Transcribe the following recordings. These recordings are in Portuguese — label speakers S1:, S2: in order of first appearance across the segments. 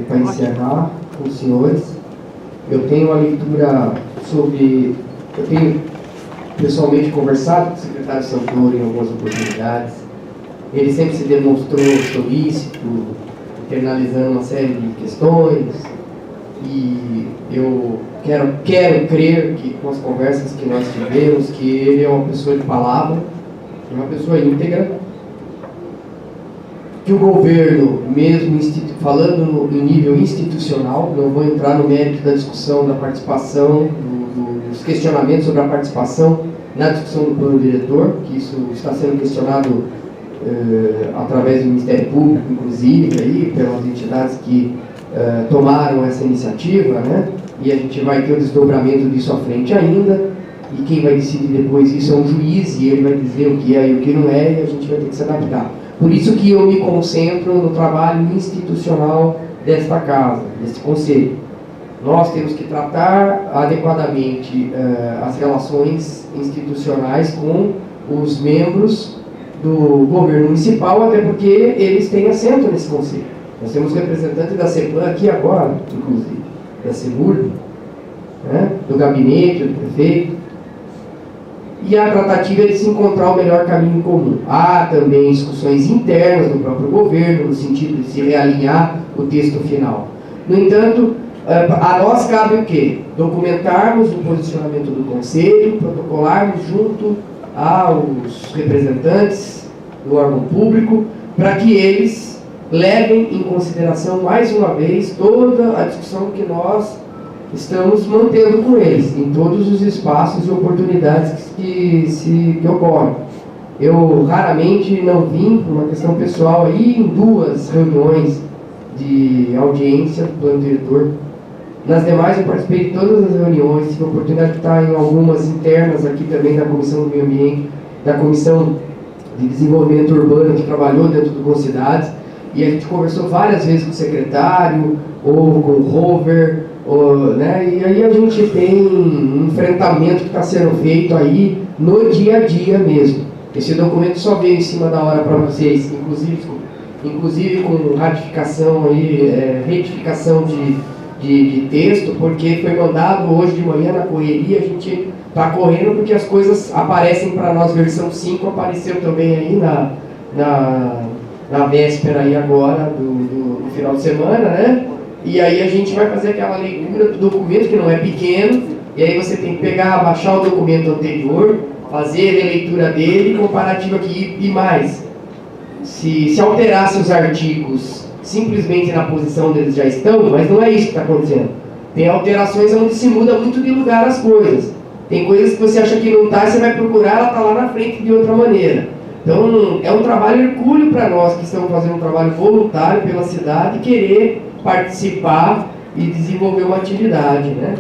S1: para encerrar com os senhores. Eu tenho uma leitura sobre... Eu tenho pessoalmente conversado com o secretário Santoro em algumas oportunidades. Ele sempre se demonstrou solícito, internalizando uma série de questões. E eu quero crer que, com as conversas que nós tivemos, que ele é uma pessoa de palavra, uma pessoa íntegra, que o governo, mesmo falando em nível institucional, não vou entrar no mérito da discussão da participação, dos questionamentos sobre a participação na discussão do plano diretor, que isso está sendo questionado através do Ministério Público, inclusive, aí, pelas entidades que tomaram essa iniciativa, né? E a gente vai ter o desdobramento disso à frente ainda, e quem vai decidir depois isso é um juiz, e ele vai dizer o que é e o que não é, e a gente vai ter que se adaptar. Por isso que eu me concentro no trabalho institucional desta casa, deste conselho. Nós temos que tratar adequadamente as relações institucionais com os membros do governo municipal, até porque eles têm assento nesse conselho. Nós temos representantes da CEPLAN aqui agora, inclusive, da SEMURB, né, do gabinete, do prefeito. E a tratativa é de se encontrar o melhor caminho comum. Há também discussões internas do próprio governo, no sentido de se realinhar o texto final. No entanto, a nós cabe o quê? Documentarmos o posicionamento do Conselho, protocolarmos junto aos representantes do órgão público, para que eles levem em consideração, mais uma vez, toda a discussão que nós estamos mantendo com eles, em todos os espaços e oportunidades que ocorrem. Eu raramente não vim, por uma questão pessoal, aí em 2 reuniões de audiência do plano diretor. Nas demais eu participei de todas as reuniões, tive a oportunidade de estar em algumas internas aqui também da Comissão do Meio Ambiente, da Comissão de Desenvolvimento Urbano, que trabalhou dentro do Concidades, e a gente conversou várias vezes com o secretário, ou com o Rover, né? E aí a gente tem um enfrentamento que está sendo feito aí no dia a dia mesmo. Esse documento só veio em cima da hora para vocês, inclusive com ratificação aí, retificação de texto, porque foi mandado hoje de manhã na correria, a gente está correndo porque as coisas aparecem para nós, versão 5 apareceu também aí na véspera aí agora do final de semana, né? E aí a gente vai fazer aquela leitura do documento, que não é pequeno, e aí você tem que pegar, baixar o documento anterior, fazer a releitura dele, comparativa aqui e mais. Se alterasse os artigos simplesmente na posição onde eles já estão, mas não é isso que está acontecendo. Tem alterações onde se muda muito de lugar as coisas. Tem coisas que você acha que não está, você vai procurar, ela está lá na frente de outra maneira. Então, é um trabalho hercúleo para nós que estamos fazendo um trabalho voluntário pela cidade, querer participar e desenvolver uma atividade, né?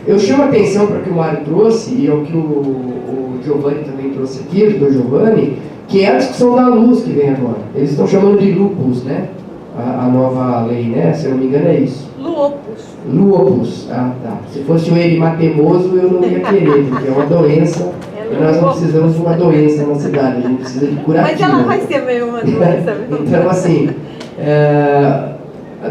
S1: Eu chamo a atenção para o que o Mário trouxe, e é o que o Giovanni também trouxe aqui, o doutor Giovanni, que é a discussão da luz que vem agora. Eles estão chamando de lupus, né? A nova lei, né? Se eu não me engano é isso. Lupus. Ah, tá. Se fosse um erematemoso, eu não ia querer, porque é uma doença. E nós não precisamos de uma doença na cidade, a gente precisa de curativa.
S2: Mas ela vai ser mesmo uma doença.
S1: Então, assim,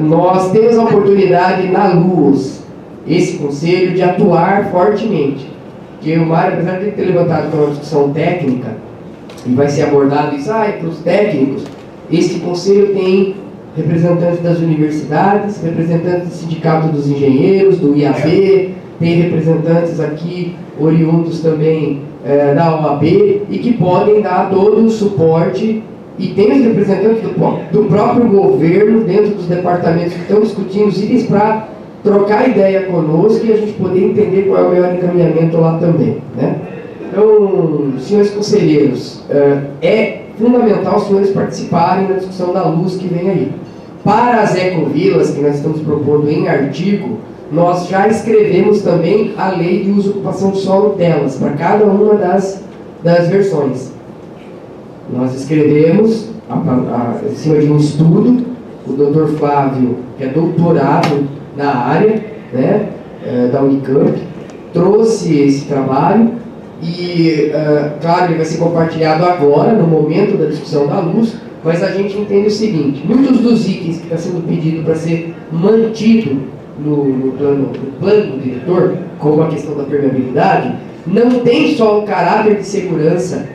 S1: nós temos a oportunidade na luz, esse conselho, de atuar fortemente. Porque o Mário, apesar de ter levantado para uma discussão técnica, e vai ser abordado isso, para os técnicos, este conselho tem representantes das universidades, representantes do Sindicato dos Engenheiros, do IAB, tem representantes aqui, oriundos também da OAB, e que podem dar todo o suporte, e tem os representantes do próprio governo, dentro dos departamentos que estão discutindo os itens, para trocar ideia conosco e a gente poder entender qual é o melhor encaminhamento lá também, né? Então, senhores conselheiros, é fundamental os senhores participarem da discussão da luz que vem aí. Para as ecovilas, que nós estamos propondo em artigo, nós já escrevemos também a lei de uso e ocupação de solo delas, para cada uma das versões. Nós escrevemos, em cima de um estudo, o doutor Flávio, que é doutorado na área, né, da Unicamp, trouxe esse trabalho e, claro, ele vai ser compartilhado agora, no momento da discussão da luz, mas a gente entende o seguinte: muitos dos itens que está sendo pedido para ser mantido no plano do diretor, como a questão da permeabilidade, não tem só um caráter de segurança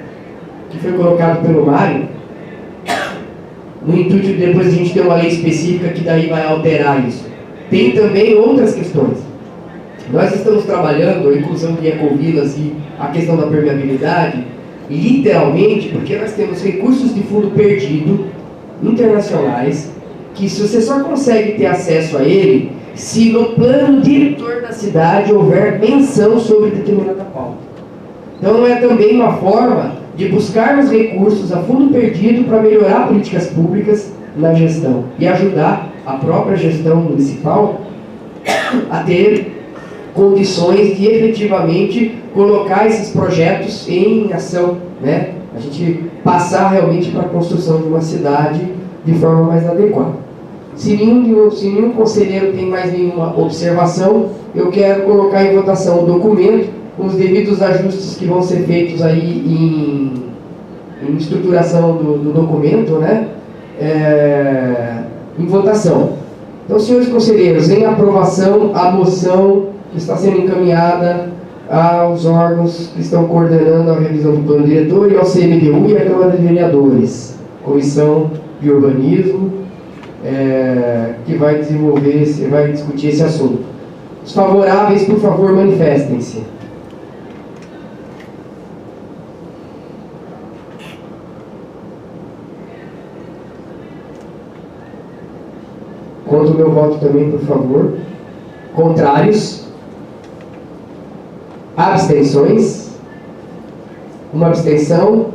S1: que foi colocado pelo Mário, no intuito de depois a gente ter uma lei específica que daí vai alterar isso. Tem também outras questões. Nós estamos trabalhando a inclusão de ecovilas e a questão da permeabilidade, literalmente, porque nós temos recursos de fundo perdido, internacionais, que se você só consegue ter acesso a ele se no plano diretor da cidade houver menção sobre determinada pauta. Então é também uma forma de buscarmos recursos a fundo perdido para melhorar políticas públicas na gestão e ajudar a própria gestão municipal a ter condições de efetivamente colocar esses projetos em ação, né? A gente passar realmente para a construção de uma cidade de forma mais adequada. Se nenhum conselheiro tem mais nenhuma observação, eu quero colocar em votação o documento, com os devidos ajustes que vão ser feitos aí em estruturação do documento, né? Em votação. Então, senhores conselheiros, em aprovação, a moção que está sendo encaminhada aos órgãos que estão coordenando a revisão do plano diretor e ao CMDU e à Câmara de Vereadores, Comissão de Urbanismo, que vai discutir esse assunto. Os favoráveis, por favor, manifestem-se. Conto o meu voto também, por favor. Contrários? Abstenções? Uma abstenção.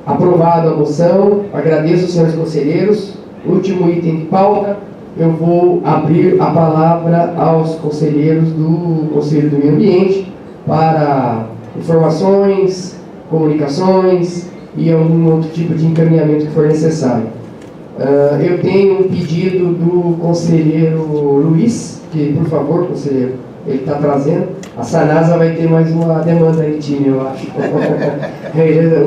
S1: Aprovada a moção. Agradeço, senhores conselheiros. Último item de pauta. Eu vou abrir a palavra aos conselheiros do Conselho do Meio Ambiente para informações, comunicações e algum outro tipo de encaminhamento que for necessário. Eu tenho um pedido do conselheiro Luiz, que, por favor, conselheiro, ele está trazendo. A Sanasa vai ter mais uma demanda aí, time, eu acho.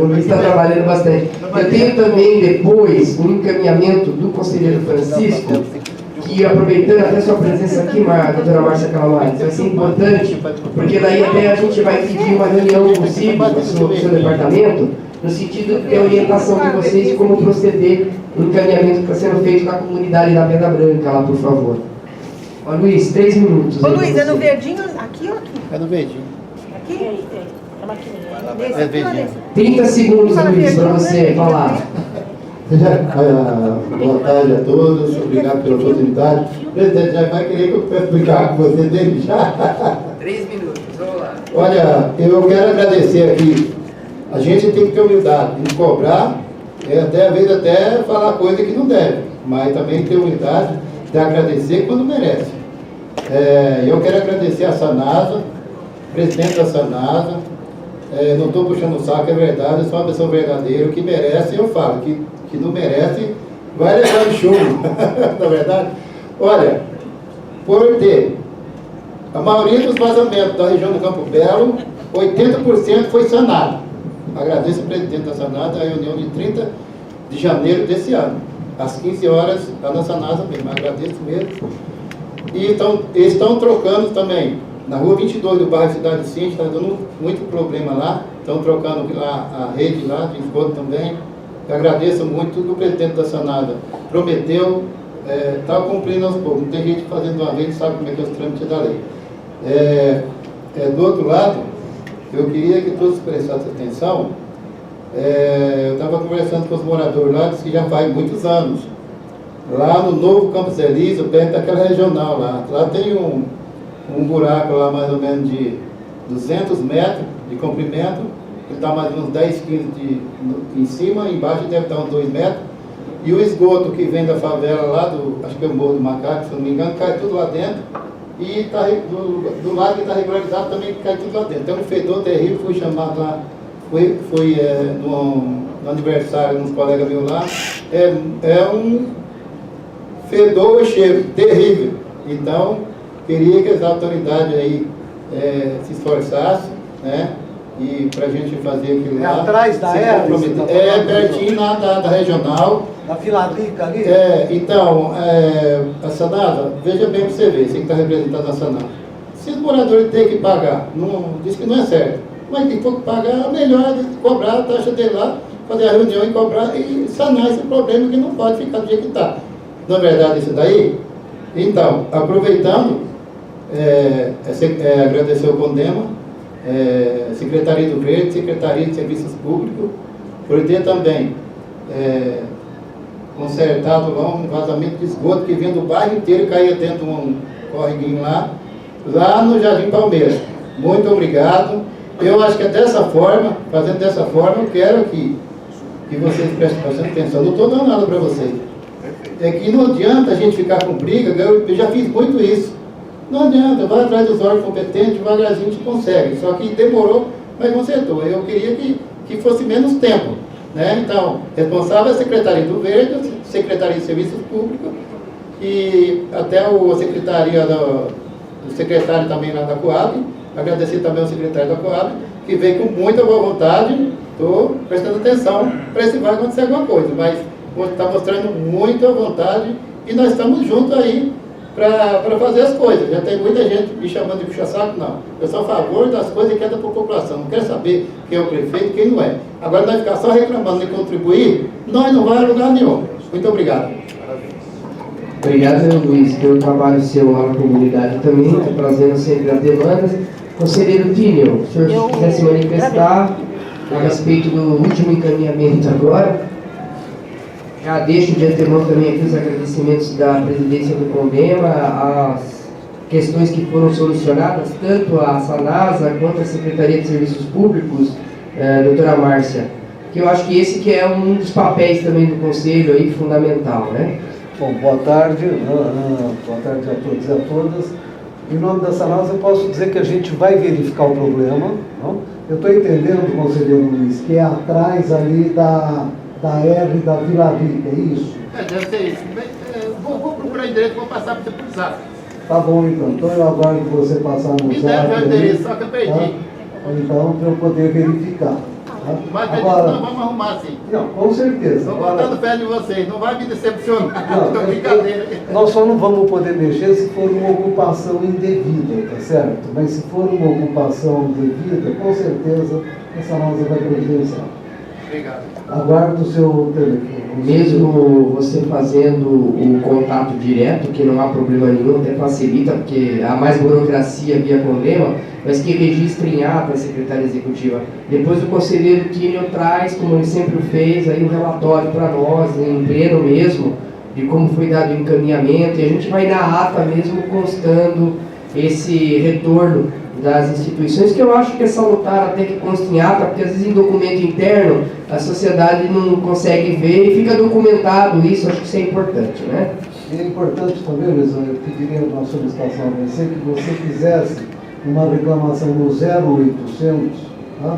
S1: O Luiz está trabalhando bastante. Eu tenho também, depois, um encaminhamento do conselheiro Francisco, que, aproveitando até sua presença aqui, doutora Márcia Calamares, vai ser importante, porque daí até a gente vai pedir uma reunião possível do seu departamento, no sentido de ter orientação de vocês de como proceder no encaminhamento que está sendo feito na comunidade da Pedra Branca, lá, por favor. Ó, Luiz, 3 minutos.
S2: Ô, Luiz, é no verdinho aqui ou aqui?
S3: É no verdinho.
S2: Aqui? É uma maquininha.
S3: É verdinho.
S1: 30 segundos, Luiz, para você falar.
S3: Boa tarde a todos, obrigado pela oportunidade. O presidente já vai querer que eu explicar com você dele já.
S1: 3 minutos, vamos lá.
S3: Olha, eu quero agradecer aqui. A gente tem que ter humildade, não cobrar, às vezes até falar coisa que não deve, mas também ter humildade de agradecer quando merece. Eu quero agradecer a Sanasa, presidente da Sanasa. Não estou puxando o saco, é verdade, eu sou uma pessoa verdadeira, o que merece eu falo, que não merece vai levar em chumbo, na verdade. Olha, por ter a maioria dos vazamentos da região do Campo Belo, 80% foi sanado. Agradeço ao presidente da Sanasa, a reunião de 30 de janeiro desse ano, às 15 horas, lá na Sanasa mesmo, agradeço mesmo. E eles estão trocando também, na rua 22 do bairro Cidade Cinti, está dando muito problema lá, estão trocando lá a rede lá de esgoto também. Eu agradeço muito tudo que o presidente da Sanasa prometeu, está cumprindo aos poucos. Não tem gente fazendo uma lei, sabe como é que é os trâmites da lei. Do outro lado, eu queria que todos prestassem atenção. Eu estava conversando com os moradores lá, disse que já faz muitos anos. Lá no novo Campos Elísio, perto daquela regional lá tem um buraco lá mais ou menos de 200 metros de comprimento, ele está mais ou menos 10, 15 em cima, embaixo deve estar uns 2 metros. E o esgoto que vem da favela lá, acho que é o Morro do Macaco, se não me engano, cai tudo lá dentro. E do lado que está regularizado também cai tudo lá dentro. Tem um fedor terrível, fui chamado lá, no aniversário de uns colegas meus lá. É um fedor e cheiro terrível. Então, queria que as autoridades aí se esforçassem, né? e para a gente fazer aquilo lá.
S4: Atrás da
S3: se
S4: Hermes,
S3: comprometer.
S4: tá
S3: É,
S4: falando,
S3: pertinho da regional.
S4: Na Vila Rica ali?
S3: Então, a Sanasa, veja bem para você ver, você que está representando a Sanasa. Se os moradores têm que pagar, diz que não é certo, mas quem for pagar, melhor cobrar a taxa dele lá, fazer a reunião e cobrar e sanar esse problema que não pode ficar do jeito que está. Não é verdade isso daí? Então, aproveitando, agradecer o Condema, Secretaria do Verde, Secretaria de Serviços Públicos, por ter também consertado lá um vazamento de esgoto que vinha do bairro inteiro e caía dentro de um correguinho lá no Jardim Palmeiras. Muito obrigado. Eu acho que é dessa forma, fazendo dessa forma, eu quero que vocês prestem bastante atenção. Não estou dando nada para vocês. É que não adianta a gente ficar com briga, eu já fiz muito isso. Não adianta, vai atrás dos órgãos competentes, devagarzinho a gente consegue. Só que demorou, mas consertou. Eu queria que fosse menos tempo. Né? Então, responsável é a Secretaria do Verde, Secretaria de Serviços Públicos e até a Secretaria do secretário também lá da Coab. Agradecer também ao secretário da Coab, que veio com muita boa vontade. Estou prestando atenção para se vai acontecer alguma coisa, mas está mostrando muita vontade e nós estamos juntos aí para fazer as coisas. Já tem muita gente me chamando de puxa-saco, não. Eu sou a favor das coisas que é da população. Não quero saber quem é o prefeito e quem não é. Agora nós ficar só reclamando de contribuir, nós não vamos a lugar nenhum. Muito obrigado.
S1: Obrigado, Luiz, pelo trabalho seu lá na comunidade também, trazendo sempre as demandas. Conselheiro Tínio, se o senhor quiser se manifestar a respeito do último encaminhamento agora, já deixo de antemão também aqui os agradecimentos da presidência do Condema, as questões que foram solucionadas, tanto a Sanasa quanto a Secretaria de Serviços Públicos, doutora Márcia, que eu acho que esse que é um dos papéis também do Conselho aí, fundamental, né?
S4: Bom, boa tarde a todos e a todas. Em nome da Sanasa, eu posso dizer que a gente vai verificar o problema. Não? Eu estou entendendo, conselheiro Luiz, que é atrás ali da R da Vila Rica, é isso?
S3: Deve ser isso. Vou procurar endereço, vou passar para você por zap.
S4: Tá bom, então. Então eu aguardo que você passar no
S3: Me
S4: zap.
S3: deve o endereço, só que eu perdi.
S4: Tá? Então, para eu poder verificar. Tá?
S3: Mas
S4: Agora,
S3: nós vamos arrumar sim.
S4: não, com certeza.
S3: Estou botando fé de vocês, não vai me decepcionar. Não, brincadeira.
S4: Nós só não vamos poder mexer se for uma ocupação indevida, tá certo? Mas se for uma ocupação devida, com certeza essa nossa vai providenciar.
S3: Obrigado.
S4: Aguardo o seu telefone.
S1: Mesmo você fazendo o contato direto, que não há problema nenhum, até facilita, porque há mais burocracia via Condema, mas que registre em ata a Secretaria Executiva. Depois o conselheiro Tínio traz, como ele sempre fez, aí um relatório para nós, em pleno mesmo, de como foi dado o encaminhamento, e a gente vai na ata mesmo constando esse retorno das instituições, que eu acho que é salutar até que conste em ata, porque às vezes em documento interno a sociedade não consegue ver e fica documentado isso, acho que isso é importante, né?
S4: E é importante também, Luiz, eu pediria uma solicitação a você, que você fizesse uma reclamação no 0800, tá?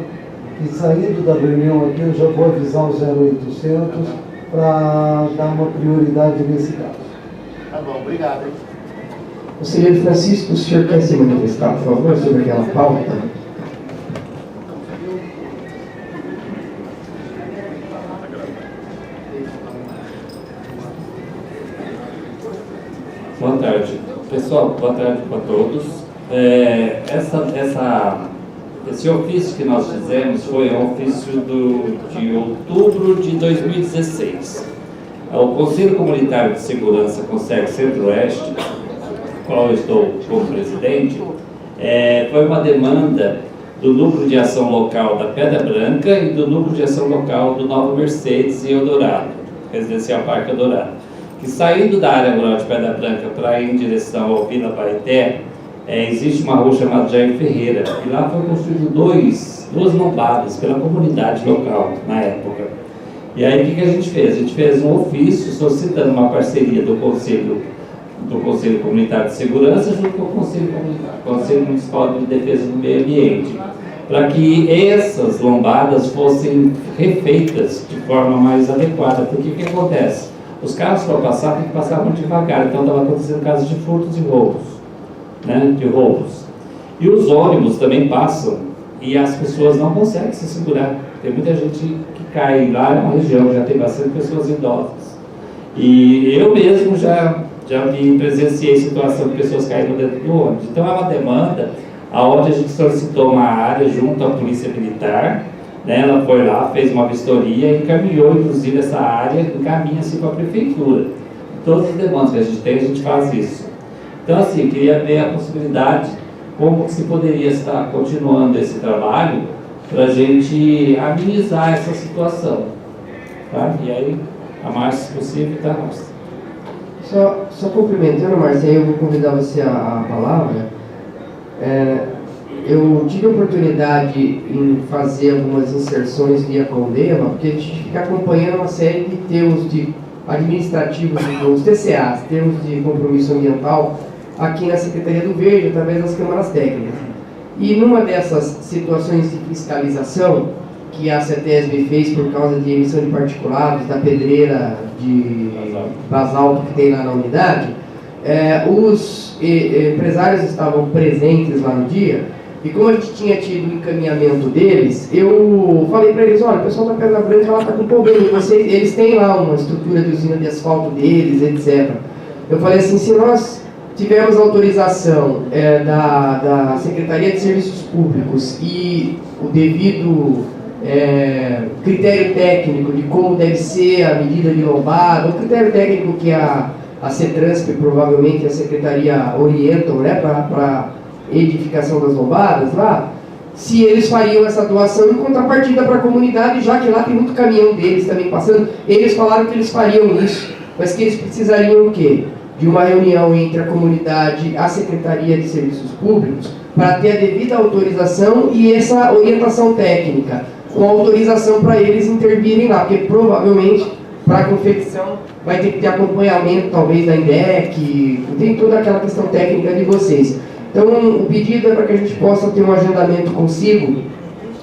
S4: E saindo da reunião aqui, eu já vou avisar o 0800 para dar uma prioridade nesse caso.
S3: Tá bom, obrigado.
S1: Conselheiro Francisco, o senhor quer se manifestar, por favor, sobre aquela pauta?
S5: Boa tarde. Pessoal, boa tarde para todos. Esse ofício que nós fizemos foi um ofício de outubro de 2016. O Conselho Comunitário de Segurança Conselho Centro-Oeste, qual eu estou como presidente, foi uma demanda do Núcleo de Ação Local da Pedra Branca e do Núcleo de Ação Local do Nova Mercedes e Eldorado, Residencial Parque Eldorado, que saindo da área rural de Pedra Branca para ir em direção ao Vila Baeté, existe uma rua chamada Jair Ferreira, e lá foi construído duas lombadas pela comunidade local na época. E aí o que a gente fez? A gente fez um ofício solicitando uma parceria do Conselho Comunitário de Segurança junto com o Conselho Municipal de Defesa do Meio Ambiente, para que essas lombadas fossem refeitas de forma mais adequada. Porque o que acontece? Os carros para passar tem que passar muito devagar, então estava acontecendo casos de furtos e roubos, né? De roubos. E os ônibus também passam e as pessoas não conseguem se segurar. Tem muita gente que cai lá na região, já tem bastante pessoas idosas. E eu mesmo já presenciei situação de pessoas caindo dentro do ônibus. Então é uma demanda onde a gente solicitou uma área junto à Polícia Militar, né? Ela foi lá, fez uma vistoria e encaminhou, inclusive, essa área, encaminha-se para a Prefeitura. Todas as demandas que a gente tem, a gente faz isso. Então, assim, queria ver a possibilidade, como se poderia estar continuando esse trabalho, para a gente amenizar essa situação. Tá? E aí, a mais possível, tá, Márcia?
S1: Só complementando, Márcia, eu vou convidar você a palavra. Eu tive a oportunidade em fazer algumas inserções via Condema, porque a gente fica acompanhando uma série de termos administrativos, os TCAs, termos de compromisso ambiental, aqui na Secretaria do Verde, através das câmaras técnicas. E numa dessas situações de fiscalização, que a CETESB fez por causa de emissão de particulados, da pedreira de basalto que tem lá na unidade, os empresários estavam presentes lá no dia, e como a gente tinha tido o encaminhamento deles, eu falei para eles, olha, o pessoal da Pedra Branca lá está com problema, eles têm lá uma estrutura de usina de asfalto deles, etc. Eu falei assim, se nós tivemos autorização da Secretaria de Serviços Públicos e o devido critério técnico de como deve ser a medida de lombada, o critério técnico que a CETRANSP, provavelmente a Secretaria orientam, né, para edificação das lombadas lá, se eles fariam essa doação em contrapartida para a comunidade, já que lá tem muito caminhão deles também passando, eles falaram que eles fariam isso, mas que eles precisariam o quê? De uma reunião entre a comunidade e a Secretaria de Serviços Públicos para ter a devida autorização e essa orientação técnica, com autorização para eles intervirem lá, porque provavelmente para a confecção vai ter que ter acompanhamento talvez da INDEC, tem toda aquela questão técnica de vocês. Então o pedido é para que a gente possa ter um agendamento consigo,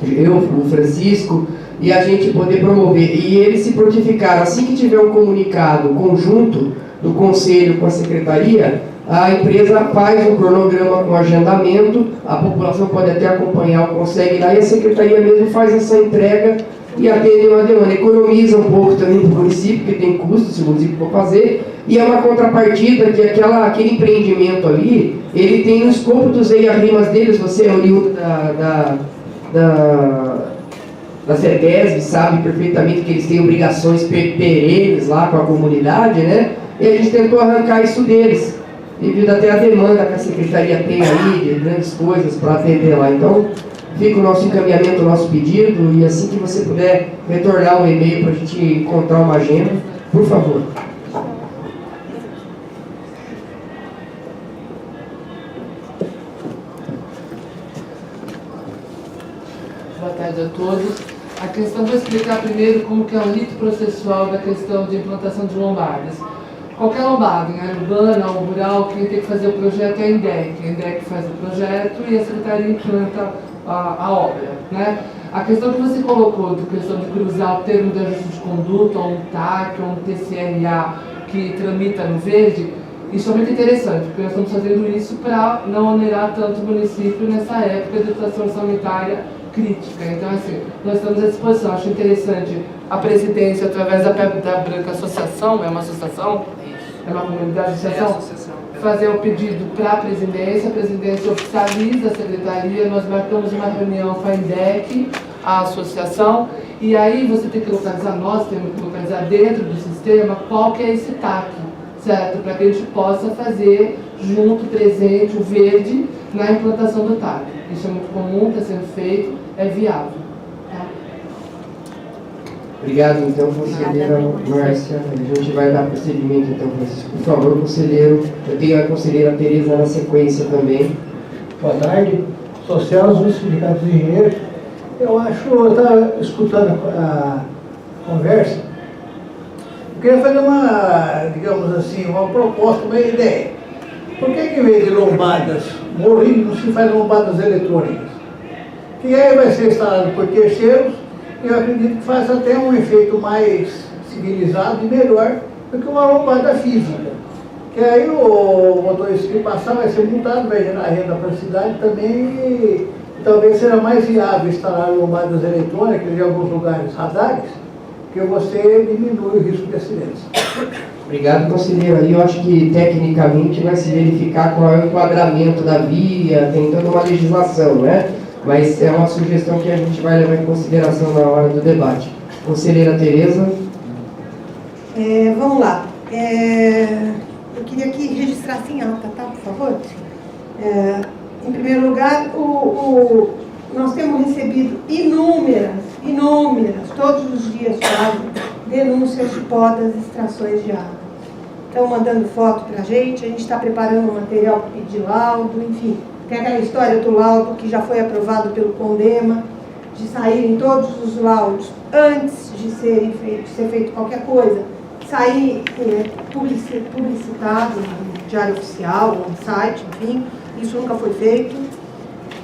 S1: eu, o Francisco, e a gente poder promover. E eles se prontificaram, assim que tiver um comunicado conjunto do Conselho com a Secretaria, a empresa faz um cronograma com agendamento, a população pode até acompanhar, consegue ir lá, e a Secretaria mesmo faz essa entrega e atende uma demanda. Economiza um pouco também para o município, porque tem custo se o município for fazer, e é uma contrapartida que aquele empreendimento ali, ele tem no escopo dos EIA-RIMAS deles, você é oriundo da CETESB, sabe perfeitamente que eles têm obrigações perenes lá com a comunidade, né? E a gente tentou arrancar isso deles, devido até a demanda que a Secretaria tem aí, de grandes coisas para atender lá. Então, fica o nosso encaminhamento, o nosso pedido, e assim que você puder retornar um e-mail para a gente encontrar uma agenda, por favor.
S6: Boa tarde a todos. A questão, vou explicar primeiro como que é o rito processual da questão de implantação de lombadas. Qualquer lombada, em área urbana ou rural, quem tem que fazer o projeto é a INDEC. A INDEC faz o projeto e a Secretaria implanta a obra, né? A questão que você colocou, de questão de cruzar o termo de ajuste de conduta, ou um TAC, ou um TCRA que tramita no verde, isso é muito interessante, porque nós estamos fazendo isso para não onerar tanto o município nessa época de situação sanitária crítica. Então, assim, nós estamos à disposição. Acho interessante a presidência, através da Branca Associação, é uma associação? É uma comunidade de associação? Fazer o pedido para a presidência oficializa a secretaria, nós marcamos uma reunião com a INDEC, a associação, e aí você tem que localizar, nós temos que localizar dentro do sistema qual que é esse TAC, certo? Para que a gente possa fazer junto, presente, o verde, na implantação do TAC. Isso é muito comum, está sendo feito, é viável. Tá?
S1: Obrigado, então, conselheira Márcia. A gente vai dar procedimento, então, Francisco. Por favor, conselheiro. Eu tenho a conselheira Tereza na sequência também.
S7: Boa tarde. Sociólogos do Sindicato dos Engenheiros. Eu estava escutando a conversa. Eu queria fazer uma, digamos assim, uma proposta, uma ideia. Por que em vez de lombadas morrinhas, não se faz lombadas eletrônicas? Que aí vai ser instalado por terceiros, e eu acredito que faz até um efeito mais civilizado e melhor do que uma lombada física. Que aí o motorista que passar vai ser multado, vai gerar renda para a cidade também, e talvez seja mais viável instalar lombadas eletrônicas em alguns lugares radares, que você diminui o risco de acidentes.
S1: Obrigado, conselheiro. Aí eu acho que tecnicamente vai se verificar qual é o enquadramento da via, tem toda uma legislação, né? Mas é uma sugestão que a gente vai levar em consideração na hora do debate. Conselheira Tereza.
S2: Vamos lá. Eu queria que registrasse em ata, tá, por favor? Em primeiro lugar, nós temos recebido inúmeras, todos os dias quase, denúncias de podas e extrações de água. Estão mandando foto para a gente está preparando um material para pedir laudo, enfim. Tem aquela história do laudo que já foi aprovado pelo CONDEMA, de saírem todos os laudos antes de ser feito qualquer coisa, sair publicitado no Diário Oficial, no site, enfim, isso nunca foi feito.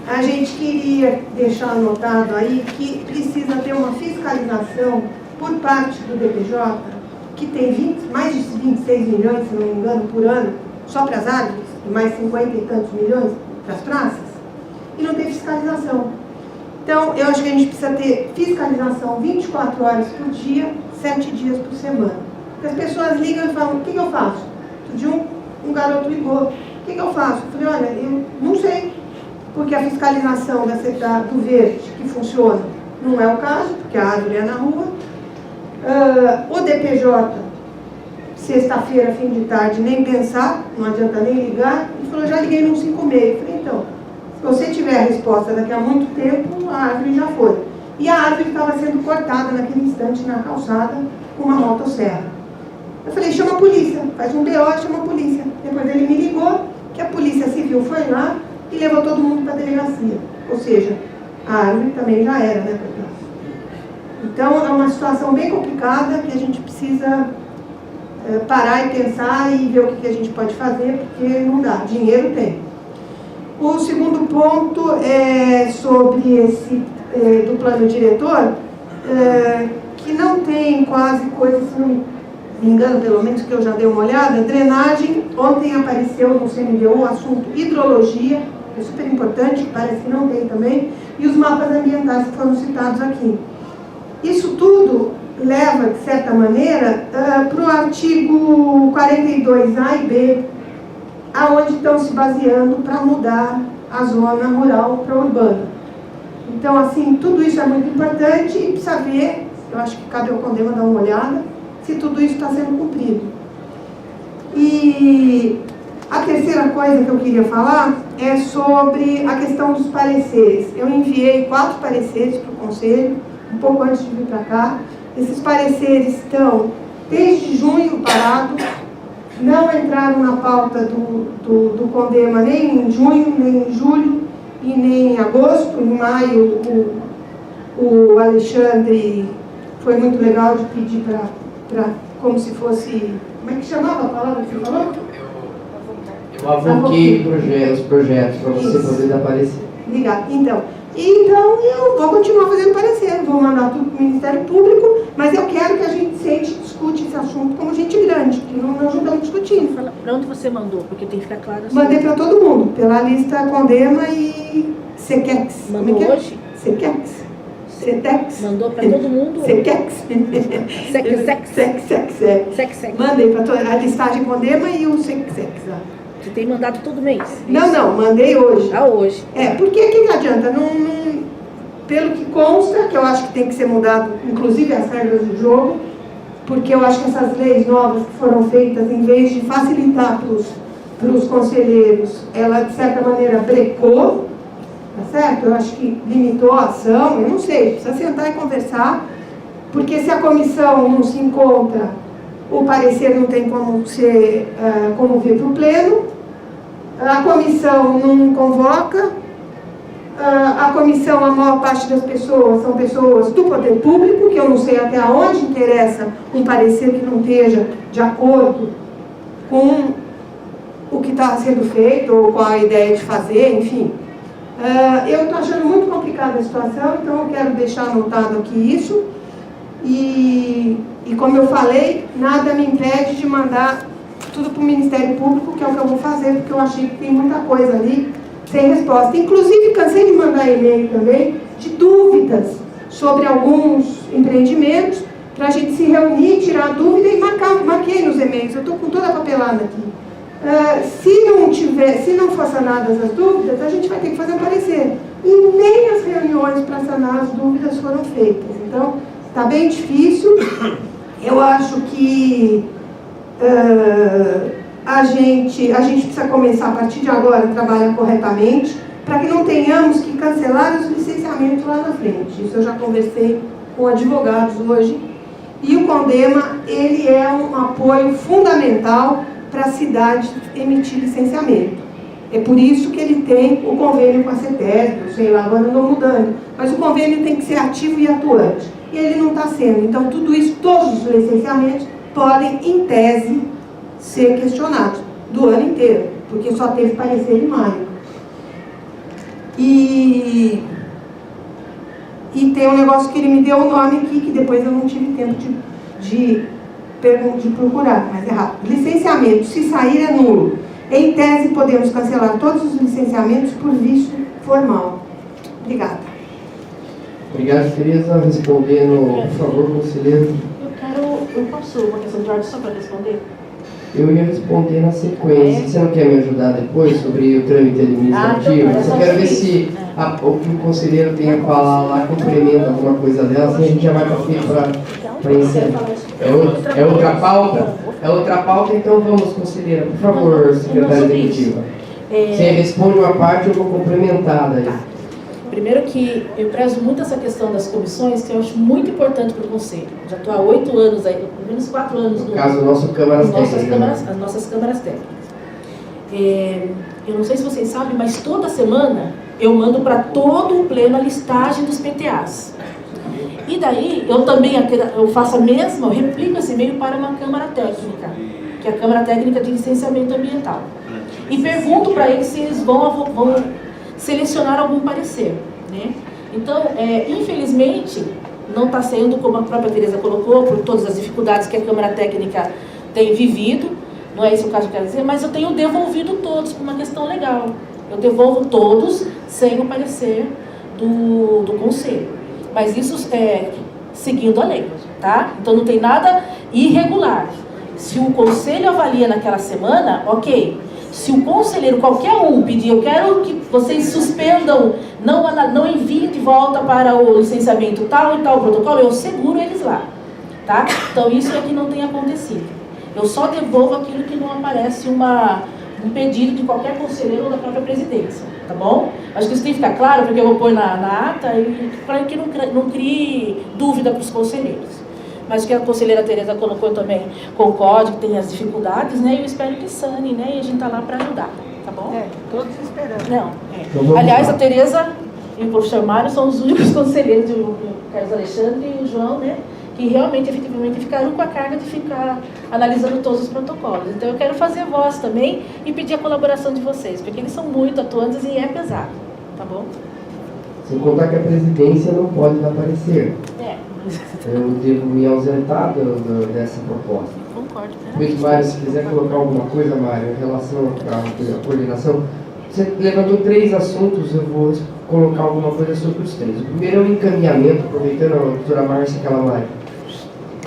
S2: A gente queria deixar anotado aí que precisa ter uma fiscalização por parte do DPJ, que tem mais de 26 milhões, se não me engano, por ano, só para as árvores, e mais 50 e tantos milhões para as praças, e não tem fiscalização. Então, eu acho que a gente precisa ter fiscalização 24 horas por dia, 7 dias por semana. Porque as pessoas ligam e falam, o que eu faço? Outro dia um garoto ligou, o que eu faço? Eu falei, olha, eu não sei, porque a fiscalização do verde, que funciona, não é o caso, porque a árvore é na rua. O DPJ, sexta-feira, fim de tarde, nem pensar, não adianta nem ligar, e falou, já liguei no 56. Eu falei, então, se você tiver a resposta daqui a muito tempo, a árvore já foi. E a árvore estava sendo cortada naquele instante na calçada com uma motosserra. Eu falei, chama a polícia, faz um BO, chama a polícia. Depois ele me ligou que a Polícia Civil foi lá e levou todo mundo para a delegacia. Ou seja, a árvore também já era, né, portanto. Então, é uma situação bem complicada que a gente precisa parar e pensar e ver o que a gente pode fazer, porque não dá, dinheiro tem. O segundo ponto é sobre esse do plano diretor, que não tem quase coisa, se não me engano, pelo menos que eu já dei uma olhada, drenagem. Ontem apareceu no CMDU o assunto hidrologia, é super importante, parece que não tem também, e os mapas ambientais que foram citados aqui. Isso tudo leva, de certa maneira, para o artigo 42A e B, aonde estão se baseando para mudar a zona rural para urbana. Então, assim, tudo isso é muito importante e precisa ver, eu acho que cabe ao CONDEMA dar uma olhada, se tudo isso está sendo cumprido. E a terceira coisa que eu queria falar é sobre a questão dos pareceres. Eu enviei 4 pareceres para o Conselho, um pouco antes de vir para cá. Esses pareceres estão desde junho parado, não entraram na pauta do CONDEMA nem em junho, nem em julho e nem em agosto. Em maio, o Alexandre foi muito legal de pedir para como se fosse... Como é que chamava a palavra que você falou?
S1: Eu avoquei os projetos para você poder aparecer.
S2: Ligado. Então, eu vou continuar fazendo parecer, vou mandar tudo para o Ministério Público, mas eu quero que a gente sente e discute esse assunto como gente grande, que nós não estamos discutindo.
S8: Para onde você mandou? Porque tem que ficar claro assim.
S2: Mandei para todo mundo, pela lista CONDEMA e SEQEX.
S8: Mandou hoje?
S2: SEQEX. SETEX.
S8: Mandou para todo mundo?
S2: SEQEX.
S8: SEQEX.
S2: Mandei para a listagem CONDEMA e o SEQEX.
S8: Você tem mandado todo mês?
S2: Não, mandei hoje.
S8: Hoje.
S2: Porque o que adianta? Pelo que consta, que eu acho que tem que ser mudado, inclusive as regras do jogo, porque eu acho que essas leis novas que foram feitas, em vez de facilitar para os conselheiros, ela, de certa maneira, brecou, tá certo? Eu acho que limitou a ação, eu não sei, precisa sentar e conversar, porque se a comissão não se encontra, o parecer não tem como vir para o pleno, a comissão não convoca, a comissão, a maior parte das pessoas são pessoas do poder público, que eu não sei até onde interessa um parecer que não esteja de acordo com o que está sendo feito, ou com a ideia de fazer, enfim. Eu estou achando muito complicada a situação, então eu quero deixar anotado aqui isso. E como eu falei, nada me impede de mandar tudo para o Ministério Público, que é o que eu vou fazer, porque eu achei que tem muita coisa ali sem resposta. Inclusive, cansei de mandar e-mail também de dúvidas sobre alguns empreendimentos, para a gente se reunir, tirar a dúvida e marquei nos e-mails. Eu estou com toda a papelada aqui. Se não for sanadas as dúvidas, a gente vai ter que fazer um parecer. E nem as reuniões para sanar as dúvidas foram feitas. Então, está bem difícil. Eu acho que a gente precisa começar a partir de agora a trabalhar corretamente, para que não tenhamos que cancelar os licenciamentos lá na frente. Isso eu já conversei com advogados hoje. E o CONDEMA, ele é um apoio fundamental para a cidade emitir licenciamento. É por isso que ele tem o convênio com a CETESB, eu sei lá, agora eu estou mudando. Mas o convênio tem que ser ativo e atuante. E ele não está sendo. Então, tudo isso, todos os licenciamentos podem, em tese, ser questionados do ano inteiro, porque só teve parecer em maio. E tem um negócio que ele me deu o nome aqui, que depois eu não tive tempo de procurar, mas é rápido. Licenciamento, se sair, é nulo. Em tese, podemos cancelar todos os licenciamentos por vício formal. Obrigada.
S1: Obrigado, Tereza. Respondendo, por favor, conselheiro.
S8: Eu posso uma questão de ordem só para responder?
S1: Eu ia responder na sequência. Você não quer me ajudar depois sobre o trâmite administrativo?
S8: Então,
S1: Só quero ver se o que o conselheiro tem a falar lá complementa alguma coisa dela, assim a gente já vai para encerrar. É outra pauta? É outra pauta, então vamos, conselheira. Por favor, secretária executiva. Você responde uma parte, eu vou complementar daí.
S8: Primeiro que eu prezo muito essa questão das comissões, que eu acho muito importante para o Conselho. Já estou há 8 anos aí, pelo menos 4 anos
S1: no caso, nosso câmaras técnicas.
S8: As nossas câmaras técnicas. Eu não sei se vocês sabem, mas toda semana eu mando para todo o pleno a listagem dos PTAs. E daí, eu também eu faço a mesma, eu replico esse e-mail para uma câmara técnica, que é a Câmara Técnica de Licenciamento Ambiental. E pergunto para eles se eles vão selecionar algum parecer, né? Então, infelizmente, não está sendo, como a própria Tereza colocou, por todas as dificuldades que a Câmara Técnica tem vivido, não é esse o caso que eu quero dizer, mas eu tenho devolvido todos por uma questão legal. Eu devolvo todos sem o parecer do Conselho. Mas isso seguindo a lei, tá? Então não tem nada irregular. Se o Conselho avalia naquela semana, ok. Se o conselheiro, qualquer um, pedir, eu quero que vocês suspendam, não enviem de volta para o licenciamento tal e tal protocolo, eu seguro eles lá, tá? Então isso é que não tem acontecido. Eu só devolvo aquilo que não aparece um pedido de qualquer conselheiro ou da própria presidência, tá bom? Acho que isso tem que ficar claro, porque eu vou pôr na ata e para que não crie dúvida para os conselheiros. Mas o que a conselheira Tereza colocou também, concordo que tem as dificuldades, né? E eu espero que sane, né? E a gente está lá para ajudar, tá bom?
S2: Todos esperando.
S8: Não, aliás, a Tereza e o professor Mário são os únicos conselheiros, o Carlos Alexandre e o João, né? Que realmente, efetivamente, ficaram com a carga de ficar analisando todos os protocolos. Então, eu quero fazer voz também e pedir a colaboração de vocês, porque eles são muito atuantes e é pesado, tá bom?
S1: Sem contar que a presidência não pode dar parecer. Eu devo me ausentar dessa proposta.
S8: Concordo.
S1: Pois, Mário, se quiser colocar alguma coisa, Mário, em relação à coordenação, você levantou 3 assuntos, eu vou colocar alguma coisa sobre os 3. O primeiro é o encaminhamento, aproveitando a doutora Márcia Calamari.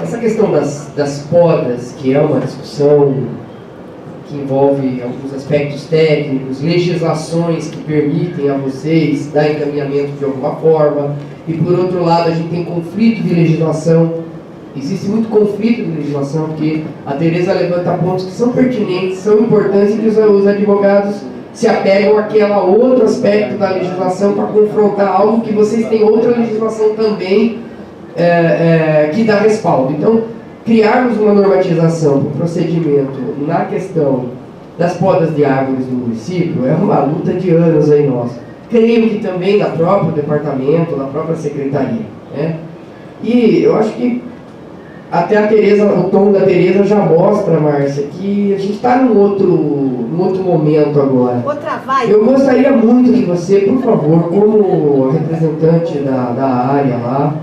S1: Essa questão das podas, que é uma discussão que envolve alguns aspectos técnicos, legislações que permitem a vocês dar encaminhamento de alguma forma, e por outro lado a gente tem conflito de legislação, existe muito conflito de legislação, porque a Tereza levanta pontos que são pertinentes, são importantes e que os advogados se apegam àquele outro aspecto da legislação para confrontar algo que vocês têm outra legislação também que dá respaldo. Então, criarmos uma normatização para o procedimento na questão das podas de árvores no município é uma luta de anos aí nossa. Creio que também da próprio departamento, da própria secretaria, né? E eu acho que até a Tereza, o tom da Tereza já mostra, Márcia, que a gente está num outro momento agora.
S2: Outra vibe.
S1: Eu gostaria muito que você, por favor, como representante da área lá,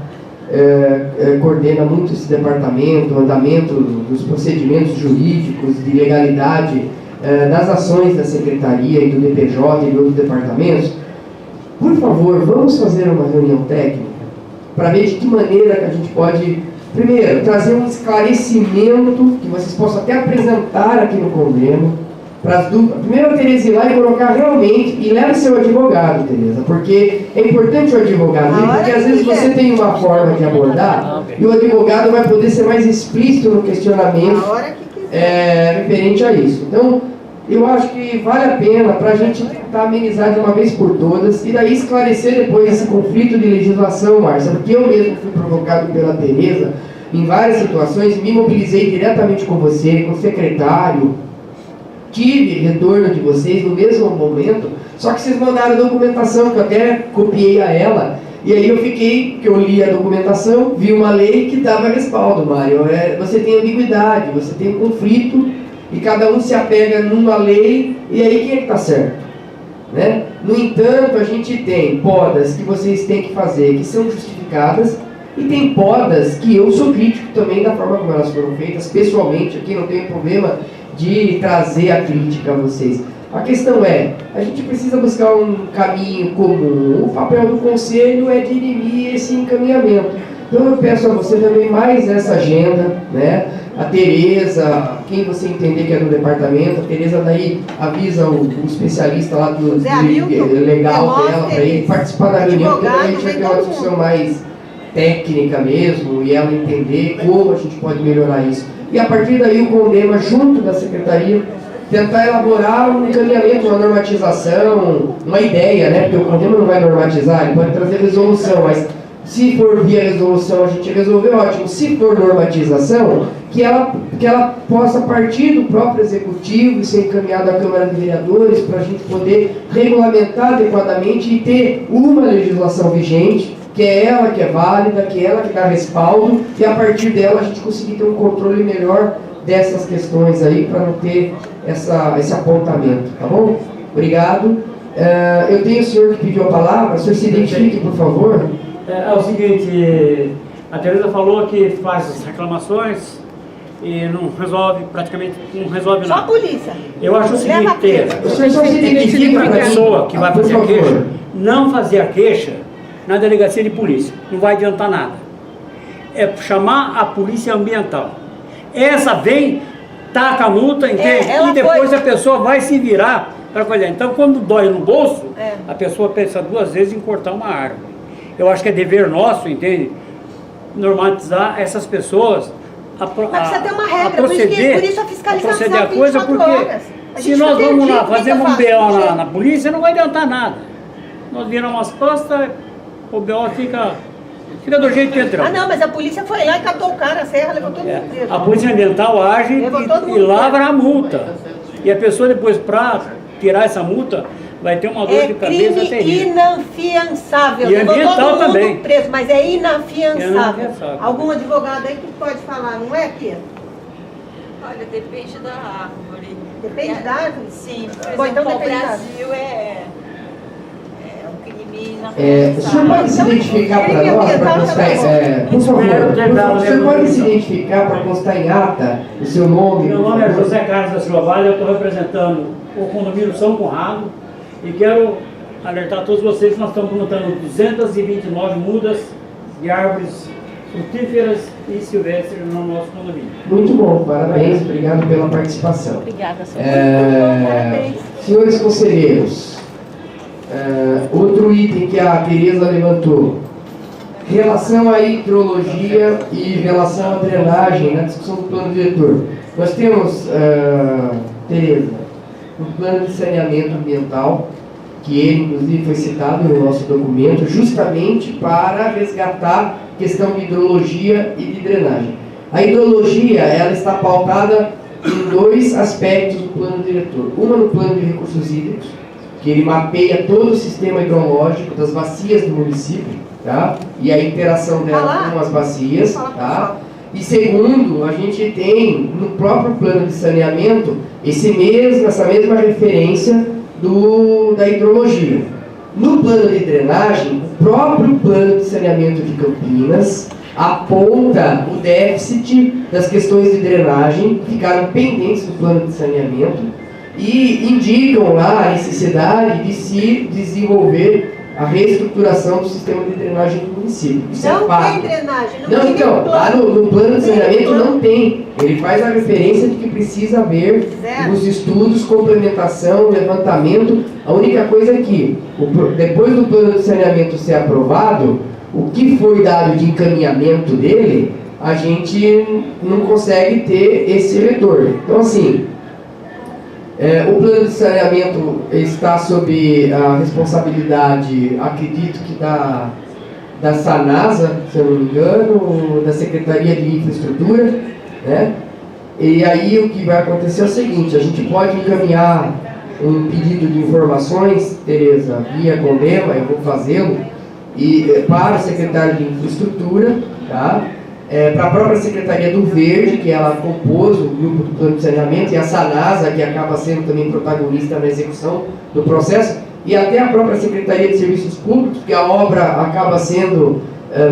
S1: coordena muito esse departamento, o andamento dos procedimentos jurídicos, de legalidade das ações da Secretaria e do DPJ e de outros departamentos, por favor, vamos fazer uma reunião técnica para ver de que maneira que a gente pode, primeiro, trazer um esclarecimento que vocês possam até apresentar aqui no Condema, para as duplas. Primeiro a Tereza ir lá e colocar realmente, e leve seu advogado, Tereza, porque é importante o advogado, porque às vezes você tem uma forma de abordar e o advogado vai poder ser mais explícito no questionamento referente a isso. Então, eu acho que vale a pena para a gente tentar amenizar de uma vez por todas e daí esclarecer depois esse conflito de legislação, Márcia, porque eu mesmo fui provocado pela Tereza em várias situações, me mobilizei diretamente com você, com o secretário, tive retorno de vocês no mesmo momento, só que vocês mandaram a documentação, que eu até copiei a ela, e aí eu fiquei, que eu li a documentação, vi uma lei que dava respaldo, Mário. Você tem ambiguidade, você tem um conflito, e cada um se apega numa lei, e aí quem é que está certo? Né? No entanto, a gente tem podas que vocês têm que fazer, que são justificadas, e tem podas que eu sou crítico também da forma como elas foram feitas, pessoalmente, aqui não tenho problema de trazer a crítica a vocês. A questão é, a gente precisa buscar um caminho comum. O papel do Conselho é dirimir esse encaminhamento. Então eu peço a você também mais essa agenda, né? A Tereza, quem você entender que é do departamento, a Tereza daí avisa o especialista lá do legal dela para ele participar da reunião, porque a gente vai ter uma discussão mais técnica mesmo e ela entender como a gente pode melhorar isso. E a partir daí o Condema, junto da Secretaria, tentar elaborar um encaminhamento, uma normatização, uma ideia, né? Porque o Condema não vai normatizar, ele pode trazer resolução, mas se for via resolução a gente resolver, ótimo. Se for normatização, que ela possa partir do próprio Executivo e ser encaminhada à Câmara de Vereadores para a gente poder regulamentar adequadamente e ter uma legislação vigente, que é ela que é válida, que é ela que dá respaldo, e a partir dela a gente conseguir ter um controle melhor dessas questões aí, para não ter esse apontamento, tá bom? Obrigado. Eu tenho o senhor que pediu a palavra, o senhor se identifique, por favor.
S9: É o seguinte, a Tereza falou que faz as reclamações e não resolve, praticamente não resolve nada.
S2: Só a polícia.
S9: Eu acho o seguinte, Tereza,
S1: é
S9: pedir para a pessoa que vai fazer a queixa, não fazer a queixa na delegacia de polícia, não vai adiantar nada. É chamar a polícia ambiental. Essa vem, taca a multa, entende? E depois a pessoa vai se virar para colher. Então, quando dói no bolso, a pessoa pensa duas vezes em cortar uma árvore. Eu acho que é dever nosso, entende? Normatizar essas pessoas
S2: mas precisa ter uma regra,
S9: proceder,
S2: por isso a fiscalização
S9: proceder a coisa, porque se nós vamos lá, fazemos um BO na polícia, não vai adiantar nada. Nós viramos as costas, o BO fica do jeito que entrou.
S2: Não, mas a polícia foi lá e catou o cara, a serra, levou todo mundo preso.
S9: A polícia ambiental age e lavra a multa. E a pessoa depois, para tirar essa multa, vai ter uma dor de cabeça terrível.
S2: Crime inafiançável.
S9: E ambiental também.
S2: Preso, mas é inafiançável. Algum advogado aí que pode falar, não é, Pia?
S10: Olha, depende da árvore.
S2: Depende da árvore?
S10: Sim. Por
S2: Bom, então
S10: exemplo,
S2: depende
S10: o
S2: da
S10: Brasil é um crime inafiançável.
S1: O senhor pode se identificar para nós, para constar, por favor, o senhor pode se identificar para constar em ata o seu nome?
S9: Meu nome é José Carlos da Silva Vale, eu estou representando o condomínio São Conrado e quero alertar todos vocês que nós estamos plantando 229 mudas de árvores frutíferas e silvestres no nosso condomínio.
S1: Muito bom, parabéns, obrigado pela participação.
S8: Obrigada, senhor.
S1: Senhores conselheiros, outro item que a Tereza levantou, relação à hidrologia e relação à drenagem na discussão do plano diretor. Nós temos, Tereza, um plano de saneamento ambiental, que ele inclusive foi citado no nosso documento, justamente para resgatar a questão de hidrologia e de drenagem. A hidrologia, ela está pautada em dois aspectos do plano diretor. Uma no plano de recursos hídricos, que ele mapeia todo o sistema hidrológico das bacias do município, tá? E a interação dela com as bacias, tá? E segundo, a gente tem no próprio plano de saneamento essa mesma referência da hidrologia. No plano de drenagem, o próprio plano de saneamento de Campinas aponta o déficit das questões de drenagem que ficaram pendentes do plano de saneamento e indicam lá a necessidade de se desenvolver a reestruturação do sistema de drenagem do município. Isso
S2: não
S1: é fato.
S2: tem drenagem,
S1: Não, então, lá no plano de saneamento não tem. Ele faz a referência de que precisa haver os estudos, complementação, levantamento. A única coisa é que, depois do plano de saneamento ser aprovado, o que foi dado de encaminhamento dele, a gente não consegue ter esse retorno. Então, assim, o plano de saneamento está sob a responsabilidade, acredito que da Sanasa, se eu não me engano, da Secretaria de Infraestrutura, né? E aí o que vai acontecer é o seguinte: a gente pode encaminhar um pedido de informações, Tereza, via Condema, eu vou fazê-lo, para a Secretaria de Infraestrutura, tá? Para a própria Secretaria do Verde, que ela compôs o grupo do plano de saneamento, e a Sanasa, que acaba sendo também protagonista na execução do processo, e até a própria Secretaria de Serviços Públicos, porque a obra acaba sendo,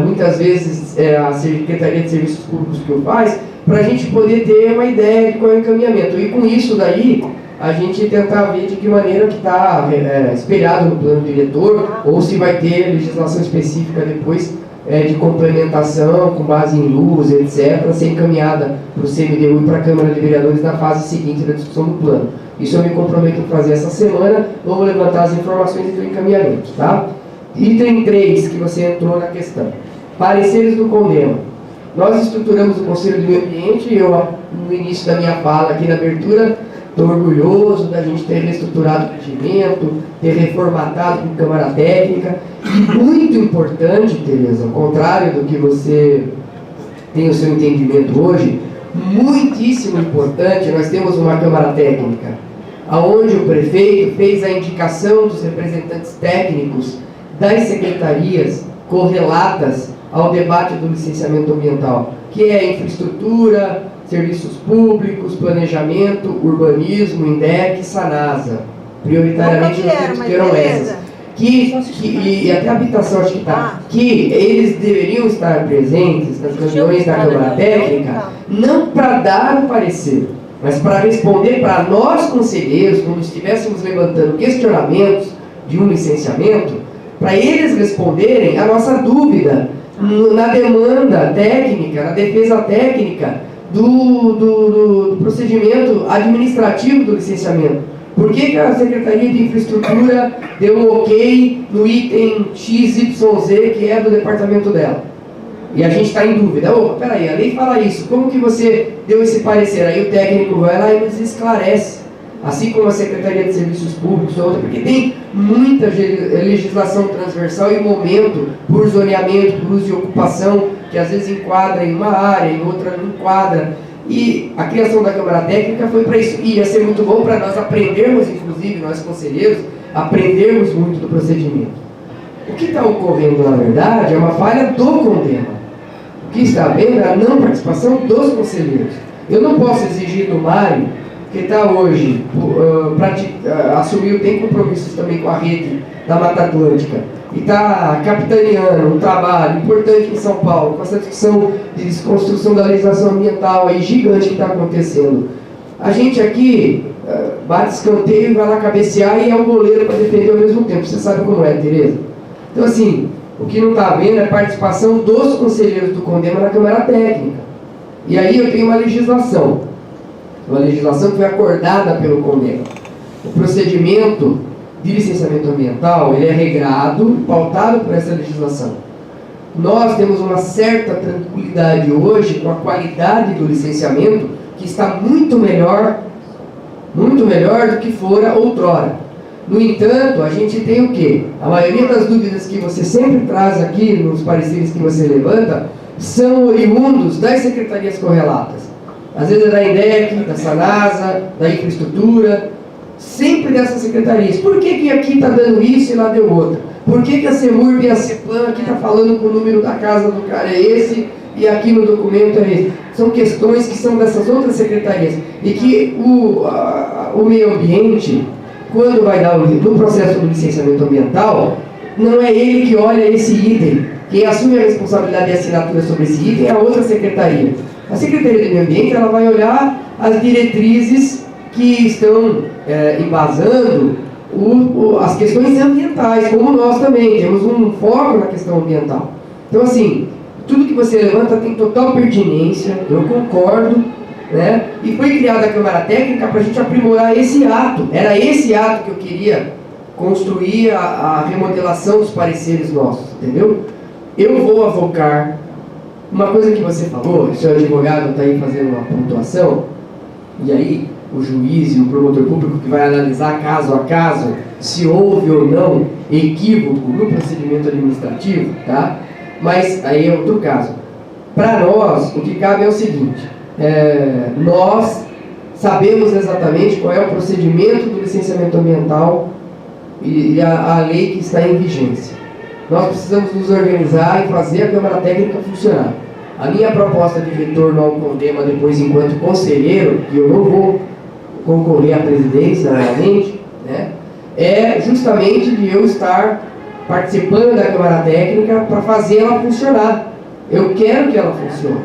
S1: muitas vezes, a Secretaria de Serviços Públicos que o faz, para a gente poder ter uma ideia de qual é o encaminhamento. E com isso daí, a gente tentar ver de que maneira que está espelhado no plano diretor, ou se vai ter legislação específica depois de complementação, com base em luz, etc., ser encaminhada para o CMDU e para a Câmara de Vereadores na fase seguinte da discussão do plano. Isso eu me comprometo a fazer essa semana, vamos levantar as informações e do encaminhamento, tá? Item 3, que você entrou na questão. Pareceres do Condema. Nós estruturamos o Conselho do Meio Ambiente, eu, no início da minha fala aqui na abertura, estou orgulhoso da gente ter reestruturado o regimento, ter reformatado com Câmara Técnica, e muito importante, Tereza, ao contrário do que você tem o seu entendimento hoje, muitíssimo importante, nós temos uma Câmara Técnica, onde o prefeito fez a indicação dos representantes técnicos das secretarias correlatas ao debate do licenciamento ambiental, que é infraestrutura, serviços públicos, planejamento, urbanismo, INDEC, Sanasa. Prioritariamente terão essas. E até a habitação, acho que está. Que eles deveriam estar presentes nas reuniões da Câmara Técnica, não para dar o parecer, mas para responder para nós, conselheiros, quando estivéssemos levantando questionamentos de um licenciamento, para eles responderem a nossa dúvida na demanda técnica, na defesa técnica do procedimento administrativo do licenciamento. Por que a Secretaria de Infraestrutura deu um ok no item XYZ, que é do departamento dela? E a gente está em dúvida. Peraí, a lei fala isso, como que você deu esse parecer? Aí o técnico vai lá e nos esclarece. Assim como a Secretaria de Serviços Públicos, outra, porque tem muita legislação transversal e momento por zoneamento, por uso e ocupação, que às vezes enquadra em uma área, em outra não enquadra. E a criação da Câmara Técnica foi para isso. E ia ser muito bom para nós aprendermos, inclusive nós conselheiros, aprendermos muito do procedimento. O que está ocorrendo, na verdade, é uma falha do Condema. O que está havendo é a não participação dos conselheiros. Eu não posso exigir do Mário, que está hoje, assumiu, tem compromissos também com a rede da Mata Atlântica, e está capitaneando um trabalho importante em São Paulo, com essa discussão de desconstrução da legislação ambiental aí, gigante que está acontecendo. A gente aqui bate escanteio, vai lá cabecear e é um goleiro para defender ao mesmo tempo. Você sabe como é, Tereza? Então, assim, o que não está havendo é a participação dos conselheiros do Condema na Câmara Técnica. E aí eu tenho uma legislação que foi acordada pelo Condema. O procedimento de licenciamento ambiental, ele é regrado, pautado por essa legislação. Nós temos uma certa tranquilidade hoje com a qualidade do licenciamento, que está muito melhor do que fora outrora. No entanto, a gente tem o quê? A maioria das dúvidas que você sempre traz aqui, nos pareceres que você levanta, são oriundos das secretarias correlatas. Às vezes é da INDEC, da Sanasa, da Infraestrutura, sempre dessas secretarias. Por que aqui está dando isso e lá deu outra? Por que a CEMURB e a CEPLAN aqui está falando que o número da casa do cara é esse e aqui no documento é esse? São questões que são dessas outras secretarias. E que o meio ambiente, quando vai dar no processo do licenciamento ambiental, não é ele que olha esse item. Quem assume a responsabilidade e a assinatura sobre esse item é a outra secretaria. A Secretaria do Meio Ambiente, ela vai olhar as diretrizes que estão embasando as questões ambientais, como nós também temos um foco na questão ambiental. Então, assim, tudo que você levanta tem total pertinência, eu concordo, né? E foi criada a Câmara Técnica para a gente aprimorar esse ato. Era esse ato que eu queria construir a remodelação dos pareceres nossos, entendeu? Eu vou avocar. Uma coisa que você falou, o seu advogado está aí fazendo uma pontuação, e aí o juiz e o promotor público que vai analisar caso a caso se houve ou não equívoco no procedimento administrativo, tá? Mas aí é outro caso. Para nós, o que cabe é o seguinte, nós sabemos exatamente qual é o procedimento do licenciamento ambiental e a lei que está em vigência. Nós precisamos nos organizar e fazer a Câmara Técnica funcionar. A minha proposta de retorno ao CONDEMA depois, enquanto conselheiro, que eu não vou concorrer à presidência novamente, né, é justamente de eu estar participando da Câmara Técnica para fazer ela funcionar. Eu quero que ela funcione,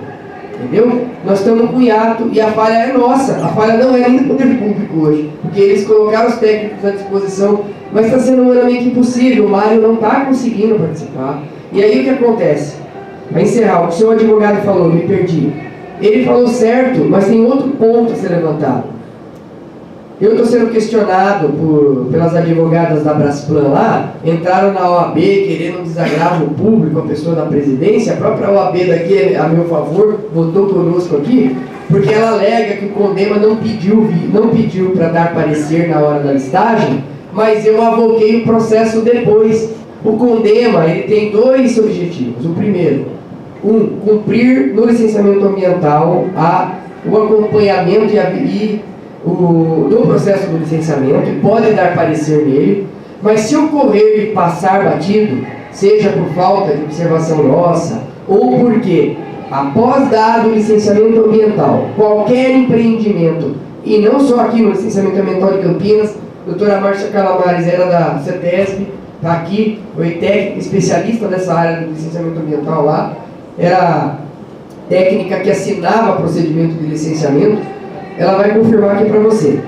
S1: entendeu? Nós estamos com hiato e a falha é nossa. A falha não é nem do poder público hoje, porque eles colocaram os técnicos à disposição, mas está sendo humanamente impossível. O Mário não está conseguindo participar. E aí o que acontece? Para encerrar, o que o seu advogado falou, me perdi. Ele falou certo, mas tem outro ponto a ser levantado. Eu estou sendo questionado pelas advogadas da Brasplan lá, entraram na OAB querendo um desagravo público, a pessoa da presidência, a própria OAB daqui, a meu favor, votou conosco aqui, porque ela alega que o CONDEMA não pediu para dar parecer na hora da listagem, mas eu avoquei o processo depois. O CONDEMA, ele tem dois objetivos. O primeiro, cumprir no licenciamento ambiental o acompanhamento do processo do licenciamento, e pode dar parecer nele, mas se ocorrer de passar batido, seja por falta de observação nossa, ou porque, após dado o licenciamento ambiental, qualquer empreendimento, e não só aqui no licenciamento ambiental de Campinas, a doutora Márcia Calamares era da CETESB, está aqui, foi técnica, especialista dessa área do licenciamento ambiental lá, era técnica que assinava procedimento de licenciamento. Ela vai confirmar aqui para você.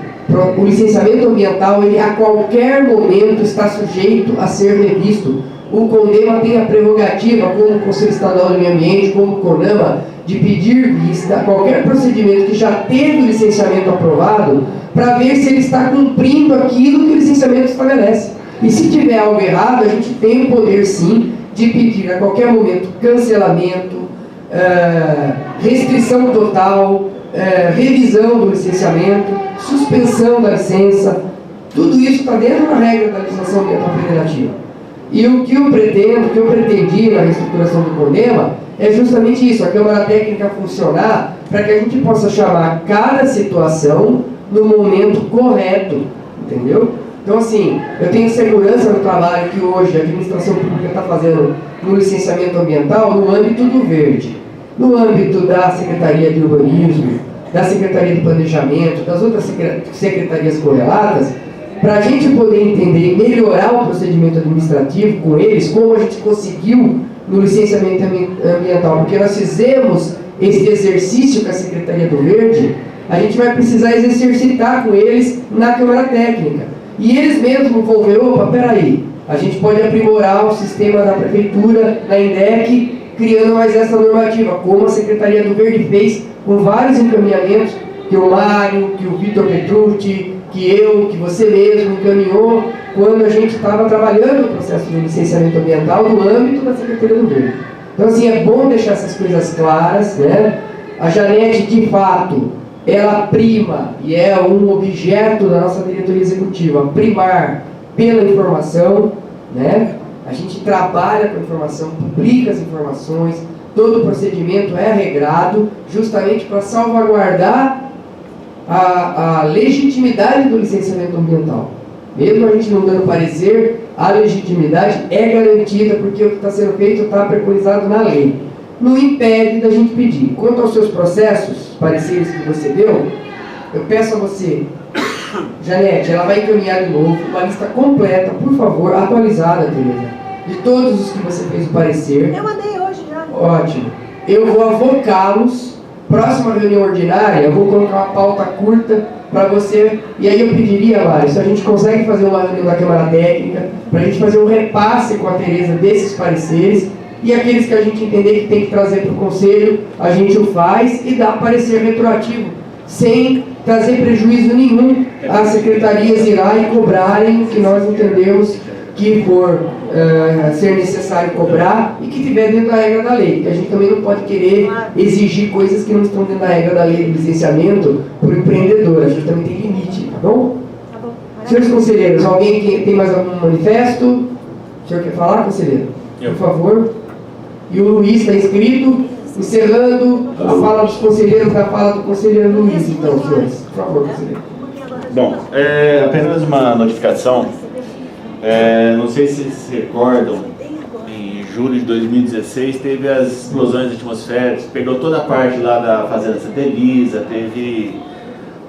S1: O licenciamento ambiental, ele a qualquer momento está sujeito a ser revisto. O CONDEMA tem a prerrogativa, como o Conselho Estadual do Meio Ambiente, como o CONAMA, de pedir vista a qualquer procedimento que já teve o licenciamento aprovado, para ver se ele está cumprindo aquilo que o licenciamento estabelece. E se tiver algo errado, a gente tem o poder, sim, de pedir a qualquer momento cancelamento, restrição total, revisão do licenciamento, suspensão da licença. Tudo isso está dentro da regra da legislação ambiental federativa. E o que eu pretendi na reestruturação do CONDEMA é justamente isso, a Câmara Técnica funcionar para que a gente possa chamar cada situação no momento correto, entendeu? Então, assim, eu tenho segurança no trabalho que hoje a administração pública está fazendo no licenciamento ambiental no âmbito do verde, no âmbito da Secretaria de Urbanismo, da Secretaria de Planejamento, das outras secretarias correlatas, para a gente poder entender e melhorar o procedimento administrativo com eles, como a gente conseguiu no licenciamento ambiental, porque nós fizemos esse exercício com a Secretaria do Verde, a gente vai precisar exercitar com eles na Câmara Técnica. E eles mesmos vão ver, opa, peraí, a gente pode aprimorar o sistema da Prefeitura, na INDEC, criando mais essa normativa, como a Secretaria do Verde fez com vários encaminhamentos, que o Mário, que o Vitor Petrucci, que você mesmo encaminhou quando a gente estava trabalhando no processo de licenciamento ambiental no âmbito da Secretaria do Verde. Então, assim, é bom deixar essas coisas claras, né? A Janete, de fato, ela prima, e é um objeto da nossa diretoria executiva, primar pela informação, né? A gente trabalha com informação, publica as informações, todo o procedimento é regrado, justamente para salvaguardar a legitimidade do licenciamento ambiental. Mesmo a gente não dando parecer, a legitimidade é garantida, porque o que está sendo feito está preconizado na lei. Não impede da gente pedir. Quanto aos seus processos, pareceres que você deu, eu peço a você, Janete, ela vai encaminhar de novo uma lista completa, por favor, atualizada, Tereza, de todos os que você fez o parecer.
S2: Eu mandei hoje já.
S1: Ótimo. Eu vou avocá-los. Próxima reunião ordinária, eu vou colocar uma pauta curta para você. E aí eu pediria, Mário, se a gente consegue fazer uma reunião da Câmara Técnica, para a gente fazer um repasse com a Tereza desses pareceres, e aqueles que a gente entender que tem que trazer para o Conselho, a gente o faz e dá parecer retroativo, sem trazer prejuízo nenhum às secretarias ir lá e cobrarem o que nós entendemos que for ser necessário cobrar e que estiver dentro da regra da lei. Porque a gente também não pode querer exigir coisas que não estão dentro da regra da lei de licenciamento para o empreendedor. A gente também tem limite, tá bom?
S2: Tá bom.
S1: Senhores conselheiros, alguém que tem mais algum manifesto? O senhor quer falar, conselheiro? Por favor. E o Luiz está inscrito, encerrando a fala dos conselheiros da fala do conselheiro Luiz, então, senhores. Por favor, conselheiro.
S11: Bom, apenas uma notificação. Não sei se se recordam, em julho de 2016 teve as explosões atmosféricas, pegou toda a parte lá da Fazenda Santa Elisa, teve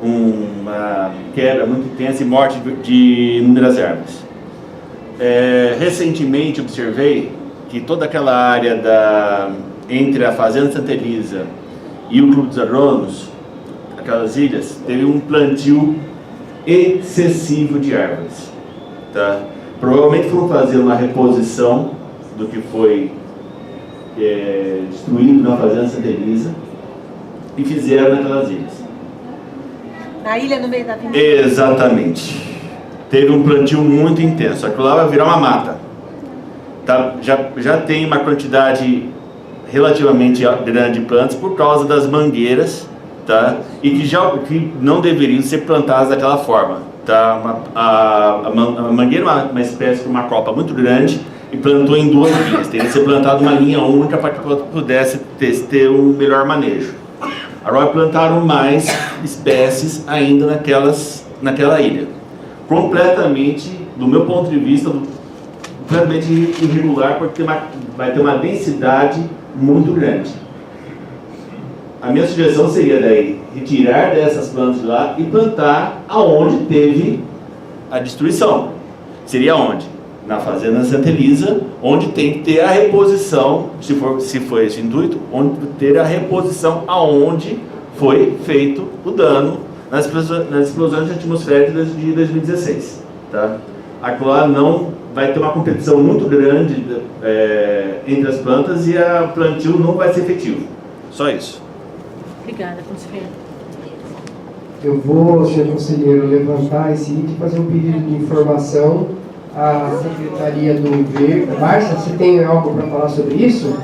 S11: uma quebra muito intensa e morte de inúmeras árvores. Recentemente observei que toda aquela área entre a Fazenda Santa Elisa e o Clube dos Agronos, aquelas ilhas, teve um plantio excessivo de árvores. Tá? Provavelmente foram fazer uma reposição do que foi destruído na Fazenda Santa Elisa e fizeram naquelas ilhas.
S10: Na ilha no meio da avenida?
S11: Exatamente. Teve um plantio muito intenso. Aquilo lá vai virar uma mata. Tá? Já tem uma quantidade relativamente grande de plantas por causa das mangueiras, tá? E que não deveriam ser plantadas daquela forma. Tá? A mangueira é uma espécie de uma copa muito grande e plantou em 2 linhas. Teria que ser plantado uma linha única para que pudesse ter um melhor manejo. Agora plantaram mais espécies ainda naquela ilha. Completamente, do meu ponto de vista, completamente irregular, porque vai ter uma densidade muito grande. A minha sugestão seria daí retirar dessas plantas de lá e plantar aonde teve a destruição. Seria onde? Na Fazenda Santa Elisa, onde tem que ter a reposição, se for esse intuito, onde ter a reposição aonde foi feito o dano nas explosões atmosféricas de 2016. Tá? Aquilo não vai ter uma competição muito grande entre as plantas e a plantio não vai ser efetivo. Só isso.
S8: Obrigada, conselheiro.
S1: Eu vou, senhor conselheiro, levantar esse item e fazer um pedido de informação à Secretaria do Verde. Márcia, você tem algo para falar sobre isso?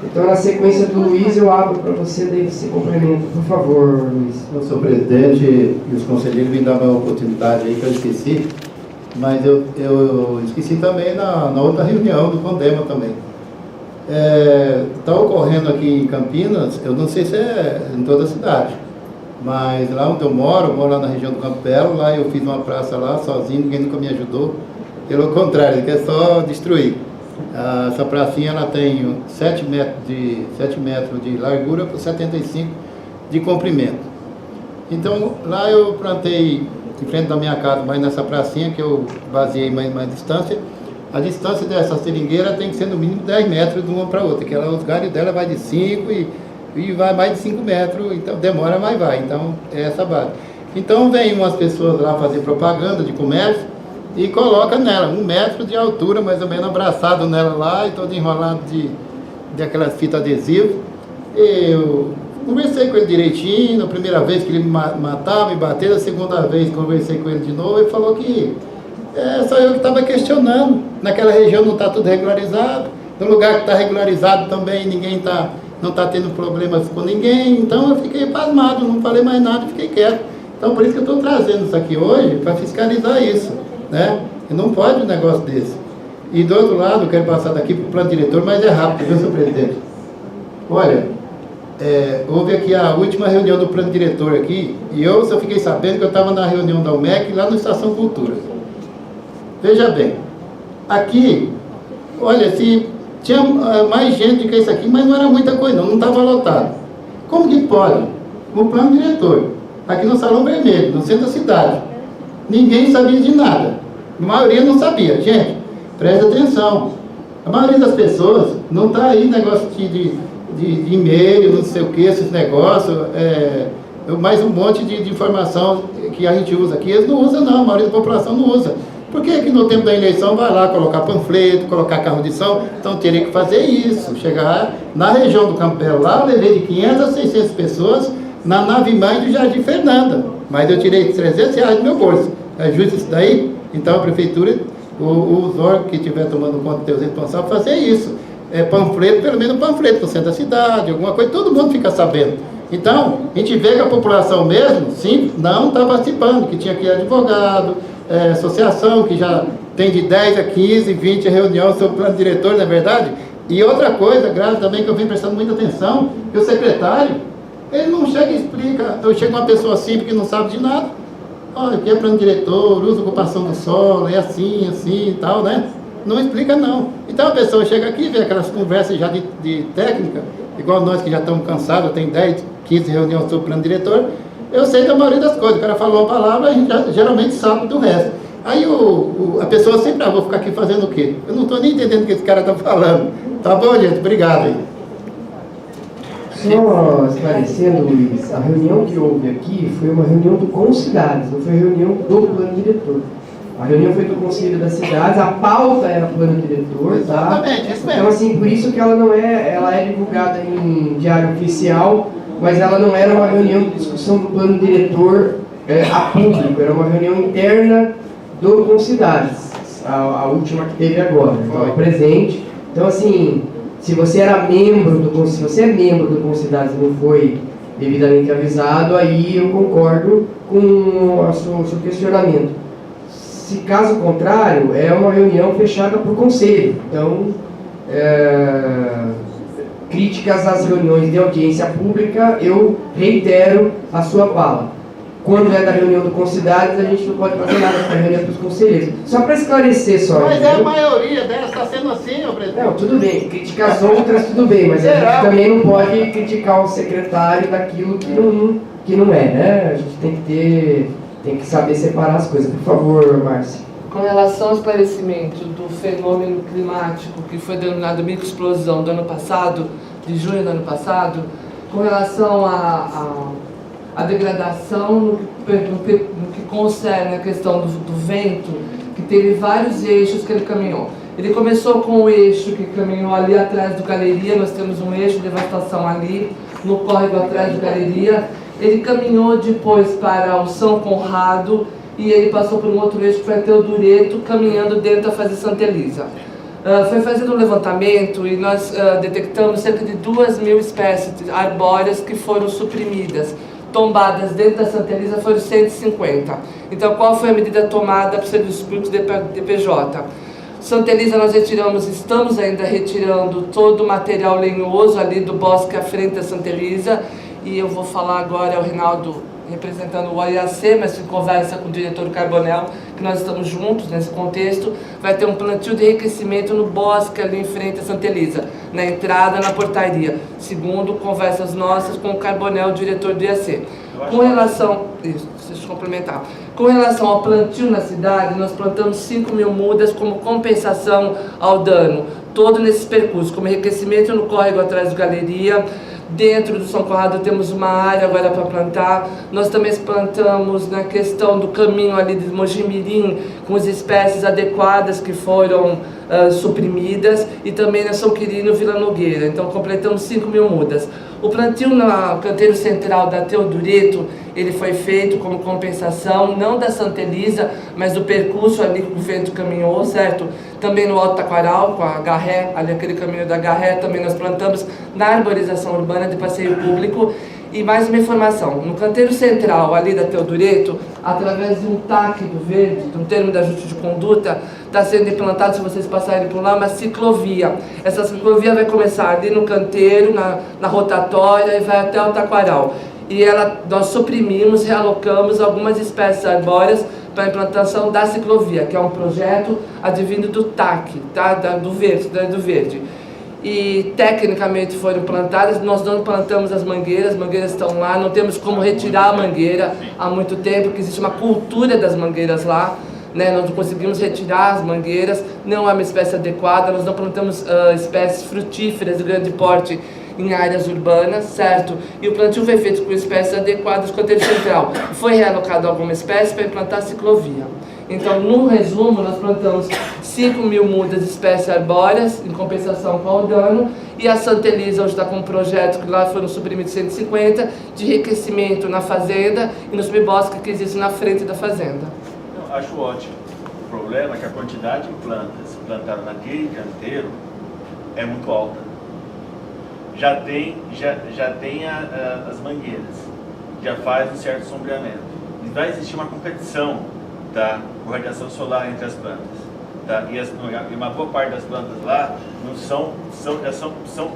S1: Então, na sequência do Luiz, eu abro para você, daí você complementa. Por favor, Luiz.
S3: Eu sou presidente e os conselheiros me dão uma oportunidade aí que eu esqueci, mas eu esqueci também na outra reunião do Condema também. Está ocorrendo aqui em Campinas, eu não sei se é em toda a cidade, mas lá onde eu moro lá na região do Campo Belo, lá eu fiz uma praça lá sozinho, ninguém nunca me ajudou. Pelo contrário, ele quer só destruir. Essa pracinha ela tem 7 metros de largura por 75 de comprimento. Então lá eu plantei em frente da minha casa, mas nessa pracinha que eu baseei mais distância, a distância dessa seringueira tem que ser no mínimo 10 metros de uma para outra, que os galhos dela vai de 5 e vai mais de 5 metros, então demora, mas vai. Então é essa base. Então vem umas pessoas lá fazer propaganda de comércio e coloca nela 1 metro de altura, mais ou menos abraçado nela lá, e todo enrolado de aquelas fitas adesivas. Eu conversei com ele direitinho, na primeira vez que ele me matava, me bateu, a segunda vez conversei com ele de novo, ele falou que só eu que estava questionando, naquela região não está tudo regularizado, no lugar que está regularizado também não está tendo problemas com ninguém, então eu fiquei pasmado, não falei mais nada, fiquei quieto. Então por isso que eu estou trazendo isso aqui hoje, para fiscalizar isso, né? E não pode um negócio desse. E do outro lado, eu quero passar daqui para o plano diretor, mas é rápido, viu, senhor presidente? Olha, houve aqui a última reunião do plano diretor aqui, e eu só fiquei sabendo que eu estava na reunião da UMEC lá no Estação Cultura. Veja bem, aqui, olha, se tinha mais gente que isso aqui, mas não era muita coisa não estava lotado. Como que pode? O plano diretor, aqui no Salão Vermelho, no centro da cidade, ninguém sabia de nada, a maioria não sabia. Gente, preste atenção, a maioria das pessoas não está aí negócio de e-mail, não sei o que, esses negócios, mais um monte de informação que a gente usa aqui, eles não usam não, a maioria da população não usa. Por que no tempo da eleição vai lá colocar panfleto, colocar carro de som? Então teria que fazer isso, chegar na região do Campelo lá, eu levei de 500 a 600 pessoas na nave-mãe do Jardim Fernanda, mas eu tirei R$300 do meu bolso. É justo isso daí? Então a prefeitura, os órgãos que estiver tomando conta dos responsáveis, fazer isso. Panfleto, pelo menos panfleto no centro da cidade, alguma coisa, todo mundo fica sabendo. Então, a gente vê que a população mesmo, sim, não está participando, que tinha que ir advogado, associação, que já tem de 10 a 15, 20 reuniões sobre o plano diretor, não é verdade? E outra coisa grave também, que eu venho prestando muita atenção, que o secretário, ele não chega e explica. Eu chego uma pessoa simples que não sabe de nada, olha, aqui é plano diretor, uso ocupação do solo, é assim e tal, né? Não explica não. Então a pessoa chega aqui e vê aquelas conversas já de técnica, igual nós que já estamos cansados, tem 10, 15 reuniões sobre o plano diretor, eu sei da maioria das coisas. O cara falou uma palavra, a gente geralmente sabe do resto. Aí a pessoa sempre, vou ficar aqui fazendo o quê? Eu não estou nem entendendo o que esse cara está falando. Tá bom, gente? Obrigado aí.
S1: Só esclarecendo, Luiz, a reunião que houve aqui foi uma reunião do Concidades, não foi reunião do plano diretor. A reunião foi do Conselho das Cidades, a pauta era plano diretor, tá?
S3: Exatamente, isso mesmo.
S1: Então, assim, por isso que ela não ela é divulgada em diário oficial, mas ela não era uma reunião de discussão do plano diretor a público, era uma reunião interna do Concidades, a última que teve agora, estava presente. Então, assim, se você era membro do, se você é membro do Concidades e não foi devidamente avisado, aí eu concordo com o seu questionamento. Se caso contrário, é uma reunião fechada por conselho. Então, críticas às reuniões de audiência pública, eu reitero a sua fala. Quando é da reunião do Concidades, a gente não pode fazer nada com a reunião dos conselheiros. Só para esclarecer só.
S3: Mas a maioria delas está sendo assim, ô presidente.
S1: Não, tudo bem. Criticar as outras, tudo bem. Mas a gente também não pode criticar o secretário daquilo que não é, né? A gente tem que saber separar as coisas. Por favor, Márcia.
S6: Com relação ao esclarecimento do fenômeno climático que foi denominado microexplosão do ano passado, de junho do ano passado, com relação à degradação no que concerne a questão do vento, que teve vários eixos que ele caminhou. Ele começou com o eixo que caminhou ali atrás do Galeria, nós temos um eixo de devastação ali, no córrego atrás do Galeria. Ele caminhou depois para o São Conrado e ele passou por um outro eixo que foi até o Dureto, caminhando dentro da fase Santa Elisa. Foi feito um levantamento e nós detectamos cerca de 2.000 espécies arbóreas que foram suprimidas. Tombadas dentro da Santa Elisa foram 150. Então, qual foi a medida tomada para o serviço público de DPJ? Santa Elisa nós estamos ainda retirando todo o material lenhoso ali do bosque à frente da Santa Elisa. E eu vou falar agora ao Rinaldo, representando o OIAC, mas em conversa com o diretor Carbonel, que nós estamos juntos nesse contexto, vai ter um plantio de enriquecimento no bosque ali em frente a Santa Elisa, na entrada, na portaria, segundo conversas nossas com o Carbonel, o diretor do IAC. Com relação, isso, deixa eu complementar, com relação ao plantio na cidade, nós plantamos 5.000 mudas como compensação ao dano, todo nesse percurso, como enriquecimento no córrego atrás do Galeria. Dentro do São Conrado temos uma área agora para plantar. Nós também plantamos na questão do caminho ali de Mojimirim, com as espécies adequadas que foram suprimidas, e também na São Quirino, Vila Nogueira. Então completamos 5.000 mudas. O plantio no canteiro central da Teodureto, ele foi feito como compensação, não da Santa Elisa, mas do percurso ali que o vento caminhou, certo? Também no Alto Taquaral, com a Garré, ali aquele caminho da Garré, também nós plantamos na arborização urbana de passeio público. E mais uma informação, no canteiro central ali da Teodureto, através de um TAC do verde, de um termo de ajuste de conduta, está sendo implantado, se vocês passarem por lá, uma ciclovia. Essa ciclovia vai começar ali no canteiro, na rotatória, e vai até o Taquaral. E nós suprimimos, realocamos algumas espécies arbóreas para a implantação da ciclovia, que é um projeto advindo do TAC, tá? do verde. E tecnicamente foram plantadas, nós não plantamos as mangueiras estão lá, não temos como retirar a mangueira há muito tempo, porque existe uma cultura das mangueiras lá, né? Nós não conseguimos retirar as mangueiras, não é uma espécie adequada, nós não plantamos espécies frutíferas de grande porte em áreas urbanas, certo? E o plantio foi feito com espécies adequadas do canteiro central. Foi realocado alguma espécie para implantar ciclovia. Então, no resumo, nós plantamos 5.000 mudas de espécies arbóreas, em compensação com o dano, e a Santa Elisa hoje está com um projeto que lá foram suprimidos 150, de enriquecimento na fazenda e no subbosque que existe na frente da fazenda.
S11: Eu acho ótimo. O problema é que a quantidade de plantas plantadas naquele canteiro é muito alta. Já tem as mangueiras, já faz um certo sombreamento. E vai existir uma competição, tá, com radiação solar entre as plantas. Tá? E uma boa parte das plantas lá não são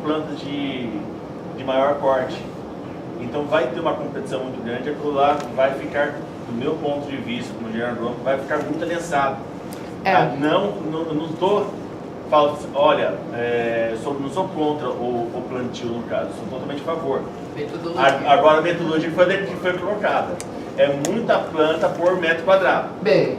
S11: plantas de maior porte. Então vai ter uma competição muito grande, aquilo lá vai ficar, do meu ponto de vista, como engenheiro agrônomo, vai ficar muito adensado. Tá? Não estou falando, olha, não sou contra o plantio no caso, sou totalmente a favor. Agora a metodologia que foi colocada. É muita planta por metro quadrado.
S6: Bem,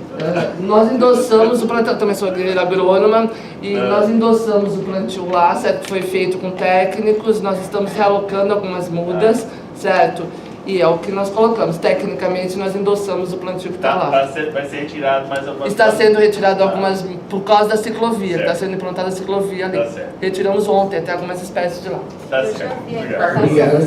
S6: nós endossamos o plantio, também sou agrônoma, e nós endossamos o plantio lá, certo? Foi feito com técnicos, nós estamos realocando algumas mudas, certo? E é o que nós colocamos. Tecnicamente, nós endossamos o plantio que está lá.
S11: Vai ser retirado mais algumas.
S6: Está sendo retirado algumas, por causa da ciclovia, está sendo implantada a ciclovia ali.
S11: Tá certo.
S6: Retiramos ontem até algumas espécies de lá.
S11: Tá certo. Obrigado.
S1: Obrigado.